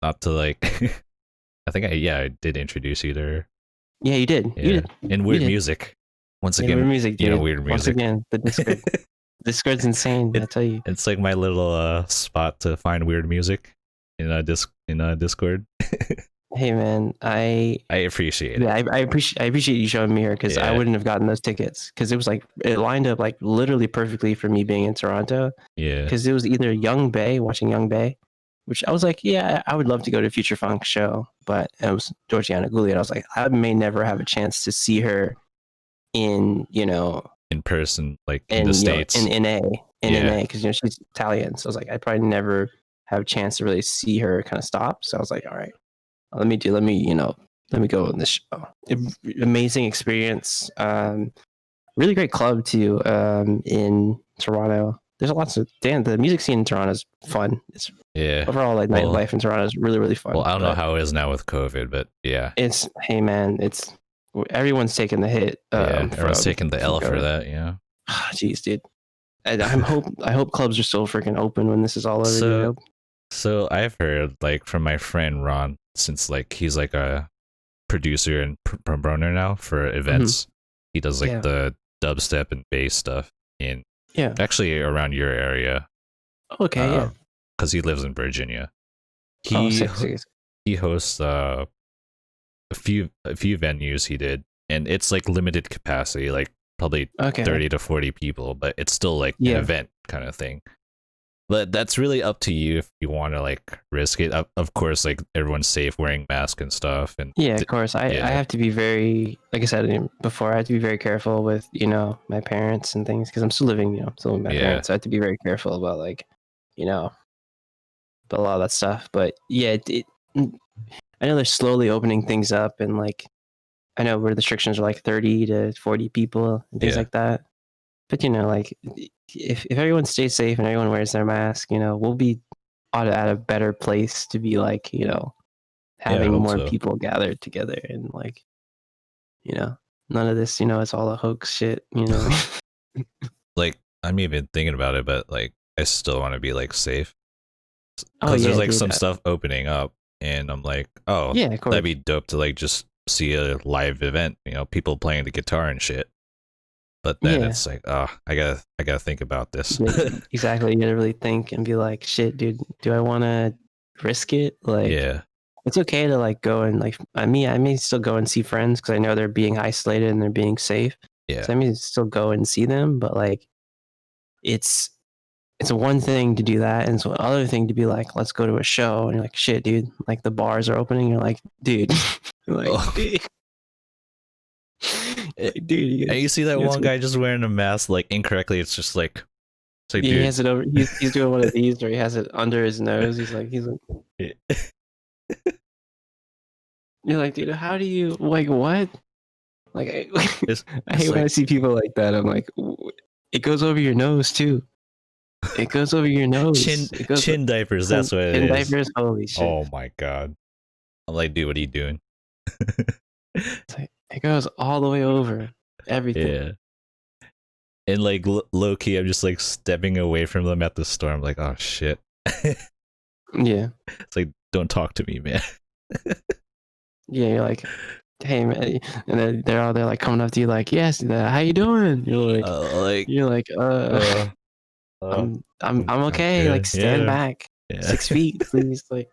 not to like. I think I did introduce you to her. Yeah, you did. Yeah. You did. In weird music. Once again, weird music, dude. Weird music. Once again, the Discord. Discord's insane. I tell you, it's like my little spot to find weird music in a Discord. Hey man, I appreciate it. Yeah, I appreciate you showing me her, because I wouldn't have gotten those tickets, because it was like, it lined up like literally perfectly for me being in Toronto. Yeah, because it was either watching Young Bay, which I was like, yeah, I would love to go to Future Funk show, but it was Georgiana Guli, and I was like, I may never have a chance to see her in person, like in the States, in NNA because she's Italian. So I was like, I'd probably never have a chance to really see her kind of stop. So I was like, all right, let me go on this show. Amazing experience. Really great club too. In Toronto, there's lots of the music scene in Toronto is fun. It's overall like nightlife in Toronto is really really fun. Well, I don't know how it is now with COVID, but it's everyone's taking the hit. Everyone's taking the L for that. Jeez, dude. I hope clubs are still freaking open when this is all over. So I've heard like from my friend Ron, since like he's like a producer and promoter now for events. Mm-hmm. He does like the dubstep and bass stuff in actually around your area. Okay, because he lives in Virginia. He hosts a few venues he did, and it's like limited capacity, like probably 30 to 40 people, but it's still like an event kind of thing. But that's really up to you if you want to like risk it. Of course, like everyone's safe, wearing masks and stuff. And of course, I have to be very, like I said before, I have to be very careful with my parents and things because I'm still living, still with my parents. So I have to be very careful about like, a lot of that stuff. But I know they're slowly opening things up, and like I know where the restrictions are like 30 to 40 people and things like that. But like if everyone stays safe and everyone wears their mask, we'll be at a better place to be like, having more people gathered together and like, none of this, it's all a hoax shit, Like I'm even thinking about it, but like I still want to be like safe because there's like some stuff opening up, and I'm like, that'd be dope to like just see a live event, people playing the guitar and shit. But then it's like, I gotta think about this. Exactly. You gotta really think and be like, shit, dude, do I want to risk it? Like, it's okay to like go and like, I may still go and see friends because I know they're being isolated and they're being safe. Yeah. So I may still go and see them, but like, it's a one thing to do that, and it's another thing to be like, let's go to a show, and you're like, shit, dude, like the bars are opening. You're like, dude, dude. Dude, and you see that one guy just wearing a mask like incorrectly. It's just like, dude, he has it over. He's doing one of these, or he has it under his nose. He's like, you're like, dude, how do you like what? Like, I hate when I see people like that. I'm like, it goes over your nose too. It goes over your nose. Chin diapers. That's what it is. Chin diapers. Holy shit! Oh my god! I'm like, dude, what are you doing? It's like, it goes all the way over everything. Yeah. And like low key, I'm just like stepping away from them at the store. I'm like, oh shit. Yeah. It's like, don't talk to me, man. Yeah, you're like, hey man, and then they're all there like coming up to you like, yes, how you doing? You're like, I'm okay. Like stand back 6 feet, please. Like.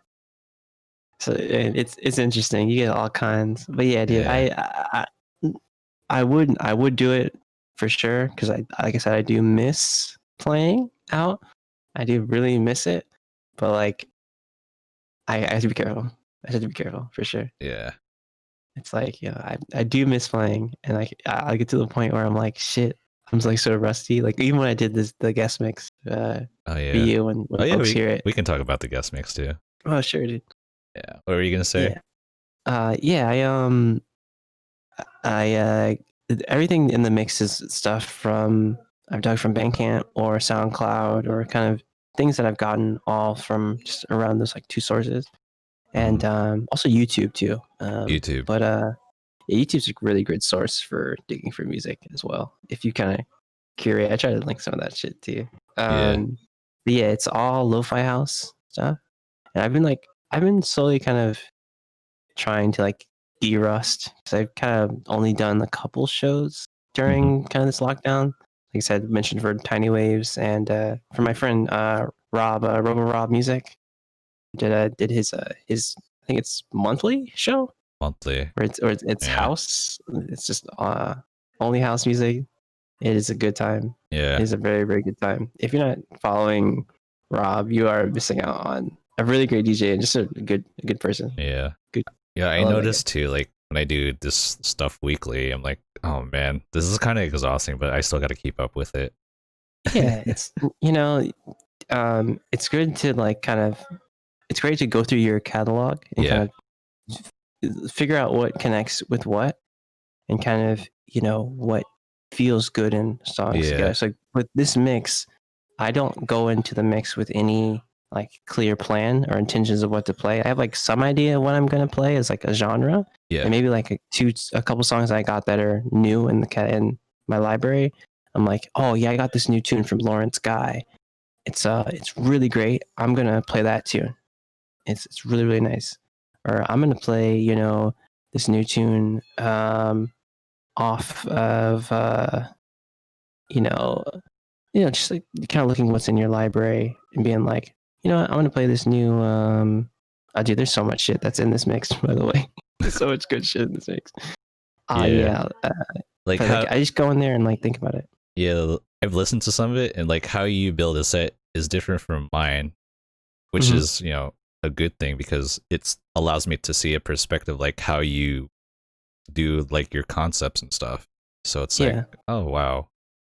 So it's interesting. You get all kinds, but yeah, dude, I would do it for sure because like I said, I do miss playing out. I do really miss it, but like I have to be careful. I have to be careful for sure. Yeah, it's like I do miss playing, and like I get to the point where I'm like, shit, I'm like so rusty. Like even when I did the guest mix for you when folks hear it, we can talk about the guest mix too. Oh sure, dude. Yeah. What were you gonna say? I everything in the mix is stuff from I've dug from Bandcamp or SoundCloud or kind of things that I've gotten all from just around those like two sources, and also YouTube too. YouTube, but YouTube's a really good source for digging for music as well. If you kind of curate, I try to link some of that shit too. But yeah, it's all lo-fi house stuff, and I've been slowly kind of trying to like de-rust because I've kind of only done a couple shows during kind of this lockdown. Like I said, mentioned for Tiny Waves and for my friend Rob, Robo Music, did his I think it's monthly show. Monthly. Or it's house. It's just only house music. It is a good time. Yeah, it is a very very good time. If you're not following Rob, you are missing out on a really great DJ and just a good person. Yeah. Good. Yeah, I noticed too, like when I do this stuff weekly, I'm like, oh man, this is kind of exhausting, but I still got to keep up with it. Yeah, it's it's good to like kind of it's great to go through your catalog and Yeah. kind of figure out what connects with what and kind of what feels good in songs Yeah. together. So with this mix, I don't go into the mix with any like clear plan or intentions of what to play. I have like some idea of what I'm gonna play as like a genre, Yeah. and maybe like a couple songs I got that are new in my library. I'm like, oh yeah, I got this new tune from Lawrence Guy. It's really great. I'm gonna play that tune. It's really really nice. Or I'm gonna play this new tune off of just like kind of looking what's in your library and being like, what, I'm gonna play this new oh dude, there's so much shit that's in this mix, by the way. There's so much good shit in this mix. Yeah. Like but how like I just go in there and like think about it. yeah, I've listened to some of it, and like how you build a set is different from mine, which Mhm. is, a good thing because it allows me to see a perspective like how you do like your concepts and stuff. So it's like, Yeah. oh wow.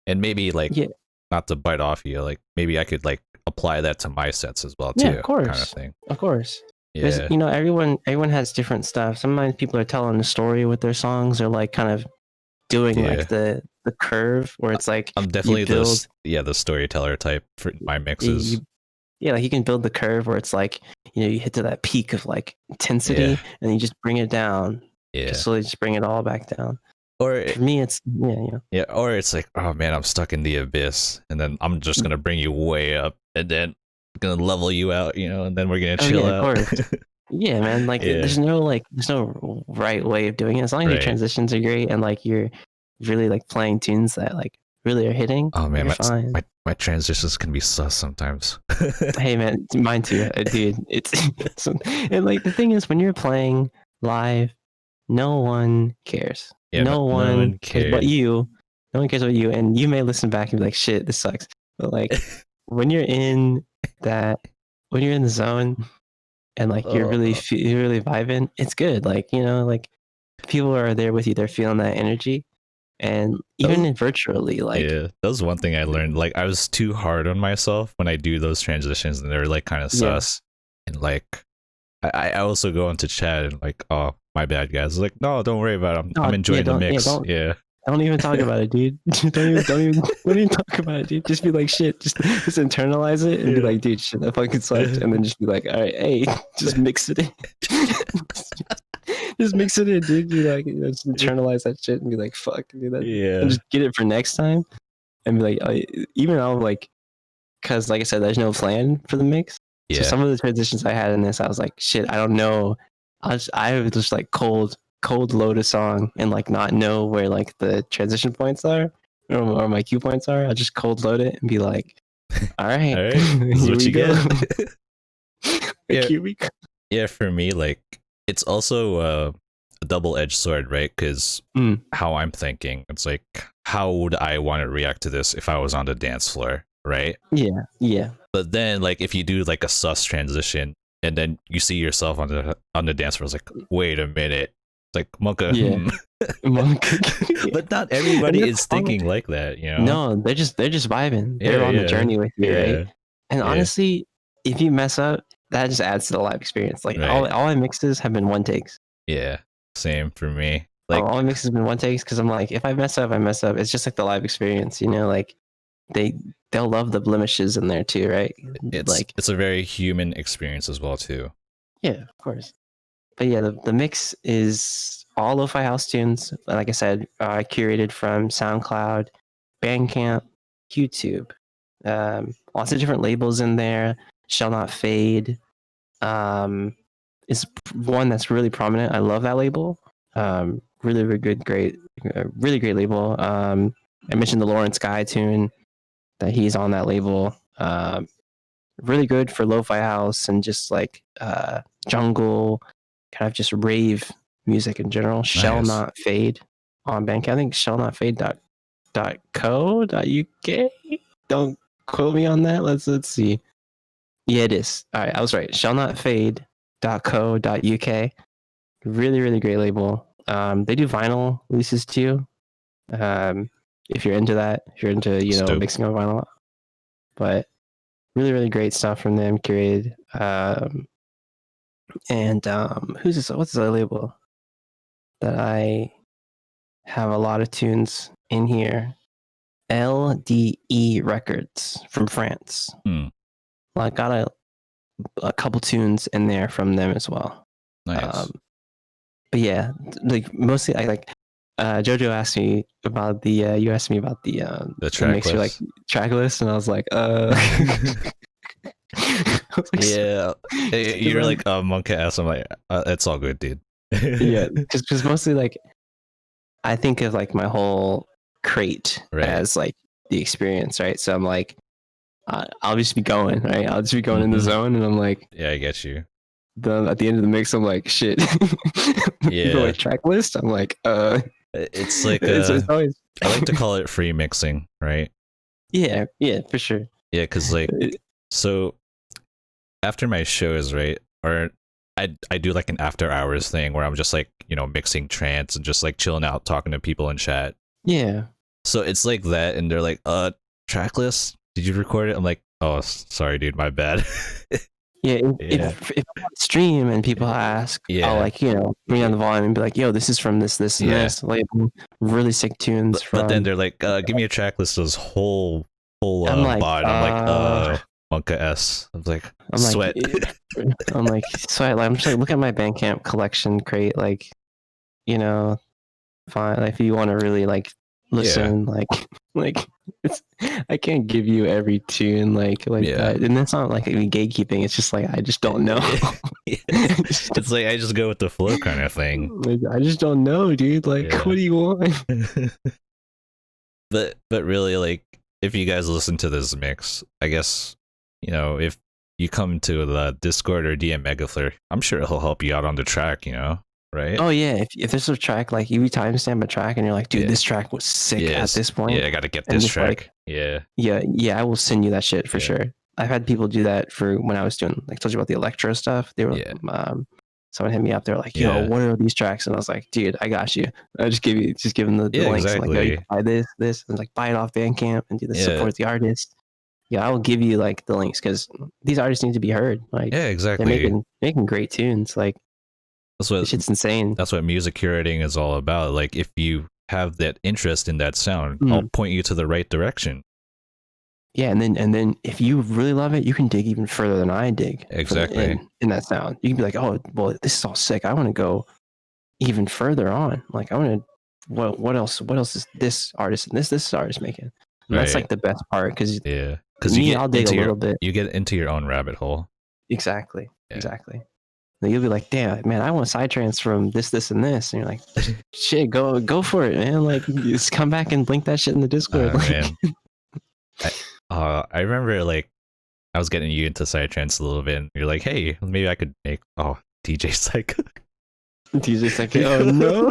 And maybe like Yeah. not to bite off you, like maybe I could like apply that to my sets as well Yeah, too, of kind of course. thing. Of course. Because Yeah. everyone has different stuff. Sometimes people are telling a story with their songs or like kind of doing Yeah. like the curve where it's like I'm you definitely build the storyteller type for my mixes. you yeah, like you can build the curve where it's like, you hit to that peak of like Yeah. intensity and you just bring it down. Yeah. Just slowly just bring it all back down. Or For me it's yeah, or it's like, oh man, I'm stuck in the abyss, and then I'm just gonna bring you way up, and then gonna level you out, and then we're gonna Oh chill yeah, of out. course. Yeah, man. Like Yeah, there's no right way of doing it. As long as your right. transitions are great and like you're really like playing tunes that like really are hitting, Oh man, you're fine. my transitions can be sus sometimes. Hey man, mine too, dude. It's and like the thing is when you're playing live, no one cares. Yeah, No no one one cares but cared. you. No one cares about you, and you may listen back and be like, "Shit, this sucks." But like when you're in that, when you're in the zone and like Oh, you're really vibing, it's good. Like like people are there with you. They're feeling that energy, and that was even virtually, like yeah, that was one thing I learned. Like I was too hard on myself when I do those transitions, and they're like kind of yeah, sus. And like I also go into chat and like, oh my bad guys. Like, no, don't worry about it. I'm no, enjoying the yeah, mix. Yeah. don't even talk about it, dude. Don't even talk about it, dude. Just be like, shit. Just internalize it and be Yeah. like, dude, shit, that fucking sucked. And then just be like, all right, hey, just mix it in. Just mix it in, dude. Be like, just internalize that shit and be like, fuck, dude, that, and Yeah. just get it for next time. And be like, even I'll like, because like I said, there's no plan for the mix. So Yeah. some of the transitions I had in this, I was like, shit, I don't know. I would just like cold load a song and like not know where like the transition points are or my cue points are. I'll just cold load it and be like, all right, All right. This is here what we you go. get. Like, Yeah. here we go. Yeah. For me, like, it's also a double-edged sword, right? Because Mm, how I'm thinking, it's like, how would I want to react to this if I was on the dance floor, right? yeah. But then, like, if you do like a sus transition, and then you see yourself on the dance floor, it's like, wait a minute, it's like Monka, Yeah. Monk. but not And everybody that's is fine. thinking like that, you know? No, they're just vibing. They're Yeah, on the yeah, journey with you, right? yeah, And yeah. honestly, if you mess up, that just adds to the live experience. Like Right. all my mixes have been one takes. Yeah. Same for me. All Like, my mixes have been one takes because I'm like, if I mess up, I mess up. It's just like the live experience, like they they'll love the blemishes in there too, right? Like it's a very human experience as well too. yeah, of course. But yeah, the mix is all lo-fi house tunes. Like I said, curated from SoundCloud, Bandcamp, YouTube. Lots of different labels in there. Shall Not Fade is one that's really prominent. I love that label. Really, really good, really great label. I mentioned the Lawrence Guy tune that he's on that label. Really good for lo-fi house and just like jungle, kind of just rave music in general. Shall Nice. Not Fade on Bandcamp. I think shallnotfade.co.uk. Don't quote me on that. Let's see. Yeah, it is. All right, I was right. Shallnotfade.co.uk. Really, really great label. They do vinyl releases too. If you're into that, if you're into It's dope. mixing on vinyl, but really, really great stuff from them, curated. And who's this? What's the label that I have a lot of tunes in here? LDE Records from France. Well, I got a couple tunes in there from them as well. Nice. But yeah, like mostly I like JoJo asked me about the you asked me about the track mixer, list. like track list, and I was like yeah, you're like monkey ass. I'm like, it's all good, dude. Yeah, because mostly like I think of like my whole crate as like the experience, right? So I'm like, I'll just be going, right? I'll just be going in the zone, and I'm like, yeah, I get you. Then at the end of the mix, I'm like, shit. Yeah. The like track list, I'm like, It's like it's always. I like to call it free mixing, right? Yeah, for sure. Yeah, because like, so after my shows, right, or I do like an after hours thing where I'm just like, mixing trance and just like chilling out, talking to people in chat. Yeah. So it's like that, and they're like, track list? Did you record it? I'm like, oh, sorry, dude, my bad. Yeah, if I'm on stream and people ask, I'll like, bring on the volume and be like, yo, this is from this, and this label, really sick tunes. But then they're like, give me a track list of this whole I'm like, bod. I'm like, Monka S. I'm like, sweat. I'm like, sweat. Like, I'm just like, look at my Bandcamp collection crate, like, fine. Like, if you want to really like listen, like it's, I can't give you every tune like that, and that's not like gatekeeping. It's just like I just don't know. It's like I just go with the flow kind of thing. Like, I just don't know, dude. Like, what do you want? but really, like, if you guys listen to this mix, I guess if you come to the Discord or DM Megaflare, I'm sure he'll help you out on the track. Right? Oh yeah, if there's a track like you timestamp a track and you're like, dude, this track was sick at this point. Yeah, I gotta get this track. Like, yeah, I will send you that shit for sure. I've had people do that for when I was doing, like, told you about the electro stuff. They were someone hit me up. They're like, yo, what are these tracks? And I was like, dude, I got you. I just give them the links. Exactly. Like, yo, buy this, and like buy it off Bandcamp and do this, support the artist. Yeah, I will give you like the links because these artists need to be heard. Like, exactly. They're making great tunes. Like, shit's insane. That's what music curating is all about. Like, if you have that interest in that sound, I'll point you to the right direction. Yeah, and then if you really love it, you can dig even further than I dig. Exactly. In that sound, you can be like, oh, well, this is all sick. I want to go even further on. Like, I want to. What else? What else is this artist and this artist making? And that's like the best part because I'll dig a little bit. You get into your own rabbit hole. Exactly. Then you'll be like, damn, man, I want side trance from this, and this. And you're like, shit, go for it, man. Like, just come back and link that shit in the Discord. Man. I remember, like, I was getting you into side trance a little bit, and you're like, hey, maybe I could make, DJ Psycho. DJ Psycho, oh no.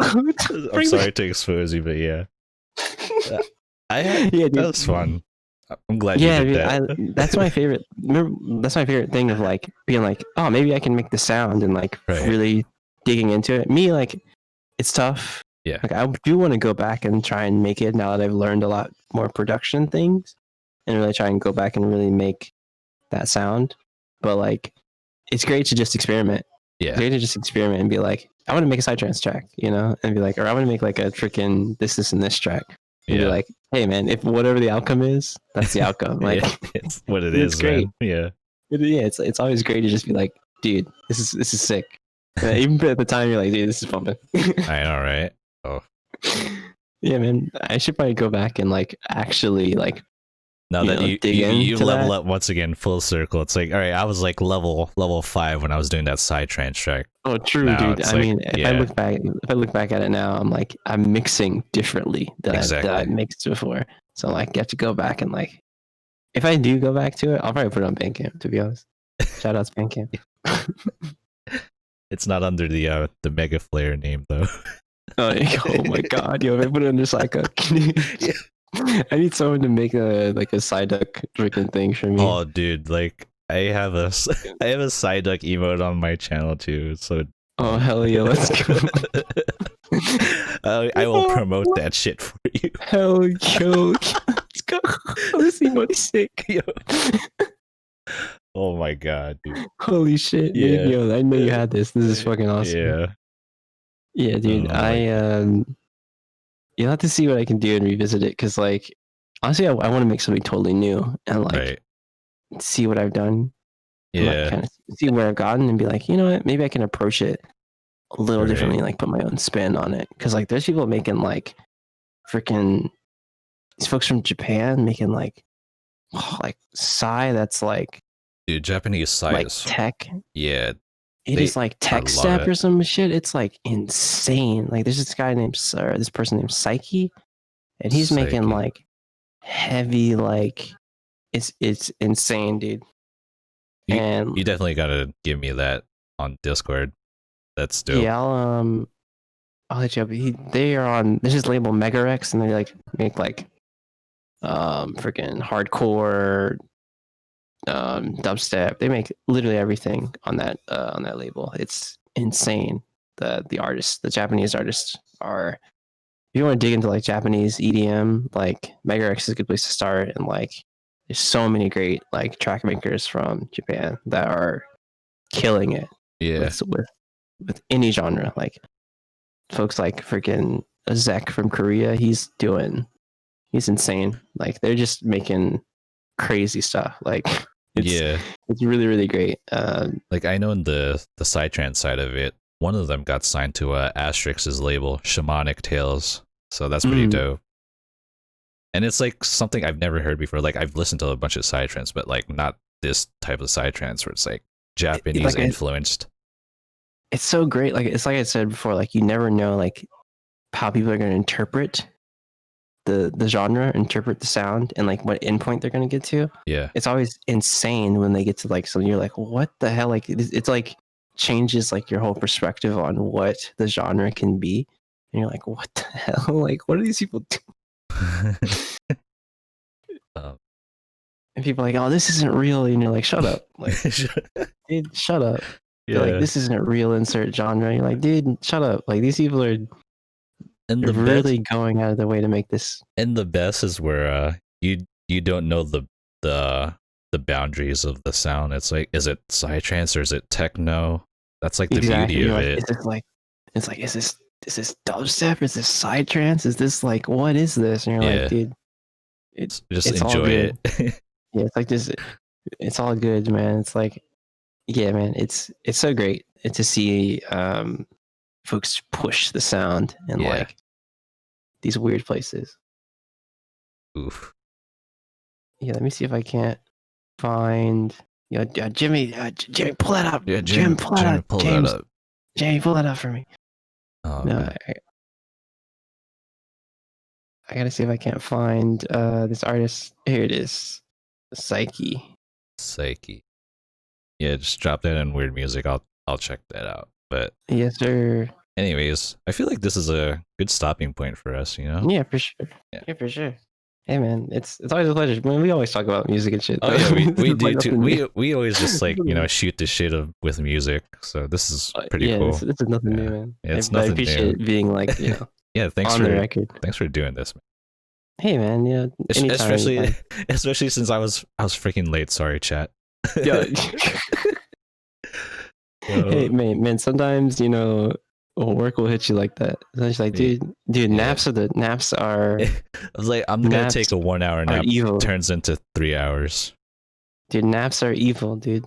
I'm sorry to expose you, but yeah. That was fun. I'm glad you did that. That's my favorite. That's my favorite thing of like being like, oh, maybe I can make the sound and like really digging into it. Me, like, it's tough. Yeah. Like, I do want to go back and try and make it now that I've learned a lot more production things, and really try and go back and really make that sound. But like, it's great to just experiment. Yeah. It's great to just experiment and be like, I want to make a side trance track, and be like, or I want to make like a freaking this, and this track. And be like, hey man, if whatever the outcome is, that's the outcome. Like, it's what it is. It's great. Man. It's always great to just be like, dude, this is sick. Even at the time, you're like, dude, this is pumping. I know, right? Oh. Yeah, man. I should probably go back and like actually like. Now that you level up once again, full circle. It's like, all right, I was like level 5 when I was doing that side trance track. Oh, true, now, dude. I mean, if I look back at it now, I'm like, I'm mixing differently than I mixed before. So like, I have to go back and like, if I do go back to it, I'll probably put it on Bandcamp. To be honest, shout out to Bandcamp. It's not under the Mega Flare name though. Oh my god, yo! If I put it under Psycho, I need someone to make a side duck freaking thing for me. Oh, dude, like I have a side duck emote on my channel too. So oh hell yeah, let's go. I will promote that shit for you. Hell, yo, let's go. Let's see what's sick. Yo. Oh my god, dude. Holy shit, dude. Yeah. Yo, I know you had this. This is fucking awesome. Yeah. Yeah, dude. You'll have to see what I can do and revisit it because, like, honestly, I want to make something totally new and like see what I've done. And, Yeah. like, kind of see where I've gotten and be like, you know what? Maybe I can approach it a little differently, like put my own spin on it. Because like, there's people making like freaking these folks from Japan making like Psy that's like, dude, Japanese Psy like is tech. Yeah. It is like tech step or some shit. It's like insane. Like there's this guy named this person named Psyche, and he's making like heavy, like it's insane, dude. You definitely gotta give me that on Discord. That's dope. Yeah, I'll let you up. They are on. This is label Megarex, and they like make like freaking hardcore dubstep. They make literally everything on that label. It's insane. The artists, the Japanese artists are. If you want to dig into like Japanese EDM, like Megarex is a good place to start. And like, there's so many great like track makers from Japan that are killing it. Yeah. With any genre, like folks like freaking Zek from Korea, he's insane. Like they're just making crazy stuff. Like it's really, really great. Like I know in the psytrance side of it, one of them got signed to Asterix's label, Shamanic Tales. So that's pretty dope. And it's like something I've never heard before. Like I've listened to a bunch of psytrance, but like not this type of psytrance where it's like Japanese influenced. It's so great. Like it's like I said before, like you never know like how people are going to interpret the genre, interpret the sound, and like what endpoint they're going to get to. Yeah. It's always insane when they get to like something you're like, what the hell? Like it's like changes like your whole perspective on what the genre can be. And you're like, what the hell? Like, what are these people doing? And people are like, oh, this isn't real. And you're like, shut up. Like, dude, shut up. Yeah. Like, this isn't real, insert genre. You're like, dude, shut up. Like, these people are really going out of their way to make this. And the best is where you don't know the boundaries of the sound. It's like, is it psytrance or is it techno? That's like the beauty of it. Is this dubstep? Is this psytrance? Is this like, what is this? And you're like, dude, it's enjoy it. Yeah, it's like this. It's all good, man. It's like, yeah, man. It's so great to see folks push the sound in like these weird places. Oof. Yeah, let me see if I can't find. Jimmy, pull that up. Yeah, Jim, pull that up. Jamie, pull that up for me. Oh, no, I gotta see if I can't find this artist. Here it is. Psyche. Yeah, just drop that in weird music. I'll check that out. But yes, sir. Anyways, I feel like this is a good stopping point for us, you know? Yeah, for sure. Yeah, for sure. Hey man, it's always a pleasure. I mean, we always talk about music and shit. Oh yeah, we do too. We always just like, you know, shoot the shit with music. So this is pretty cool. This is nothing new, man. It's nothing new. I appreciate it being like, you know, yeah, thanks on for the record. Thanks for doing this, man. Hey man, yeah. Especially since I was freaking late. Sorry, chat. Yeah. Hey man, sometimes, you know, work will hit you like that. And it's like, dude, naps are. I was like, I'm gonna take a 1 hour nap. Evil. Turns into 3 hours. Dude, naps are evil, dude.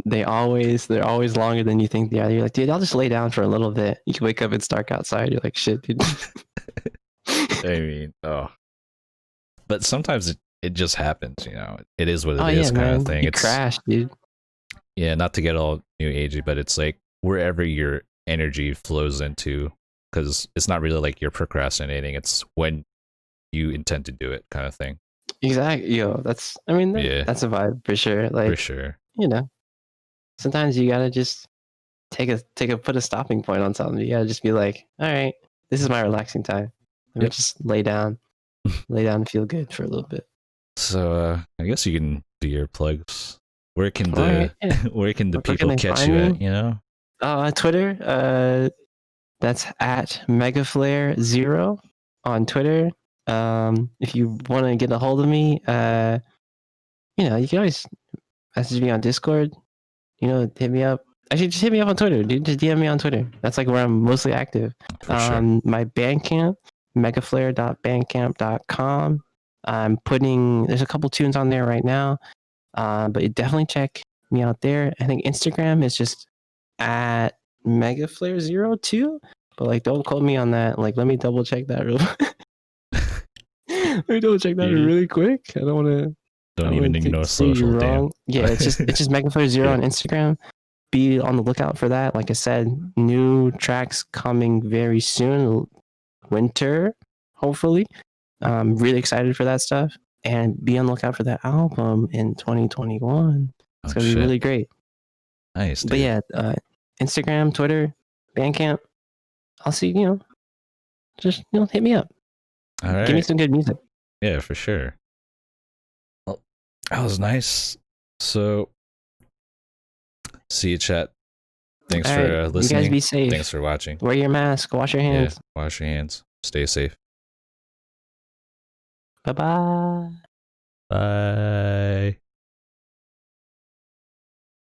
They're always longer than you think they are. You're like, dude, I'll just lay down for a little bit. You can wake up, it's dark outside. You're like, shit, dude. I mean, but sometimes it just happens, you know. It is what it is, kind of thing. It's crash, dude. Yeah, not to get all new agey, but it's like wherever your energy flows into, because it's not really like you're procrastinating. It's when you intend to do it, kind of thing. Exactly. That's a vibe for sure. Like, for sure. You know, sometimes you gotta just put a stopping point on something. You gotta just be like, all right, this is my relaxing time. Let me just lay down and feel good for a little bit. So I guess you can do your plugs. Where can the people catch you at? You know, Twitter. That's at megaflare0 on Twitter. If you want to get a hold of me, you can always message me on Discord. Hit me up. Actually, just hit me up on Twitter, dude. Just DM me on Twitter. That's like where I'm mostly active. For sure. My Bandcamp, megaflare.bandcamp.com. There's a couple tunes on there right now. But you definitely check me out there. I think Instagram is just at megaflare02. But like, don't quote me on that. Like, let me double check that real. Let me double check that really quick. I don't want to. Don't even ignore social. Damn. Yeah, it's just megaflare0 on Instagram. Be on the lookout for that. Like I said, new tracks coming very soon. Winter, hopefully. I'm really excited for that stuff. And be on the lookout for that album in 2021. It's going to be really great. Nice, dude. But yeah, Instagram, Twitter, Bandcamp. I'll see, just, hit me up. All right. Give me some good music. Yeah, for sure. Well, that was nice. So, see you, chat. Thanks for listening. You guys be safe. Thanks for watching. Wear your mask. Wash your hands. Yeah, wash your hands. Stay safe. Bye-bye. Bye.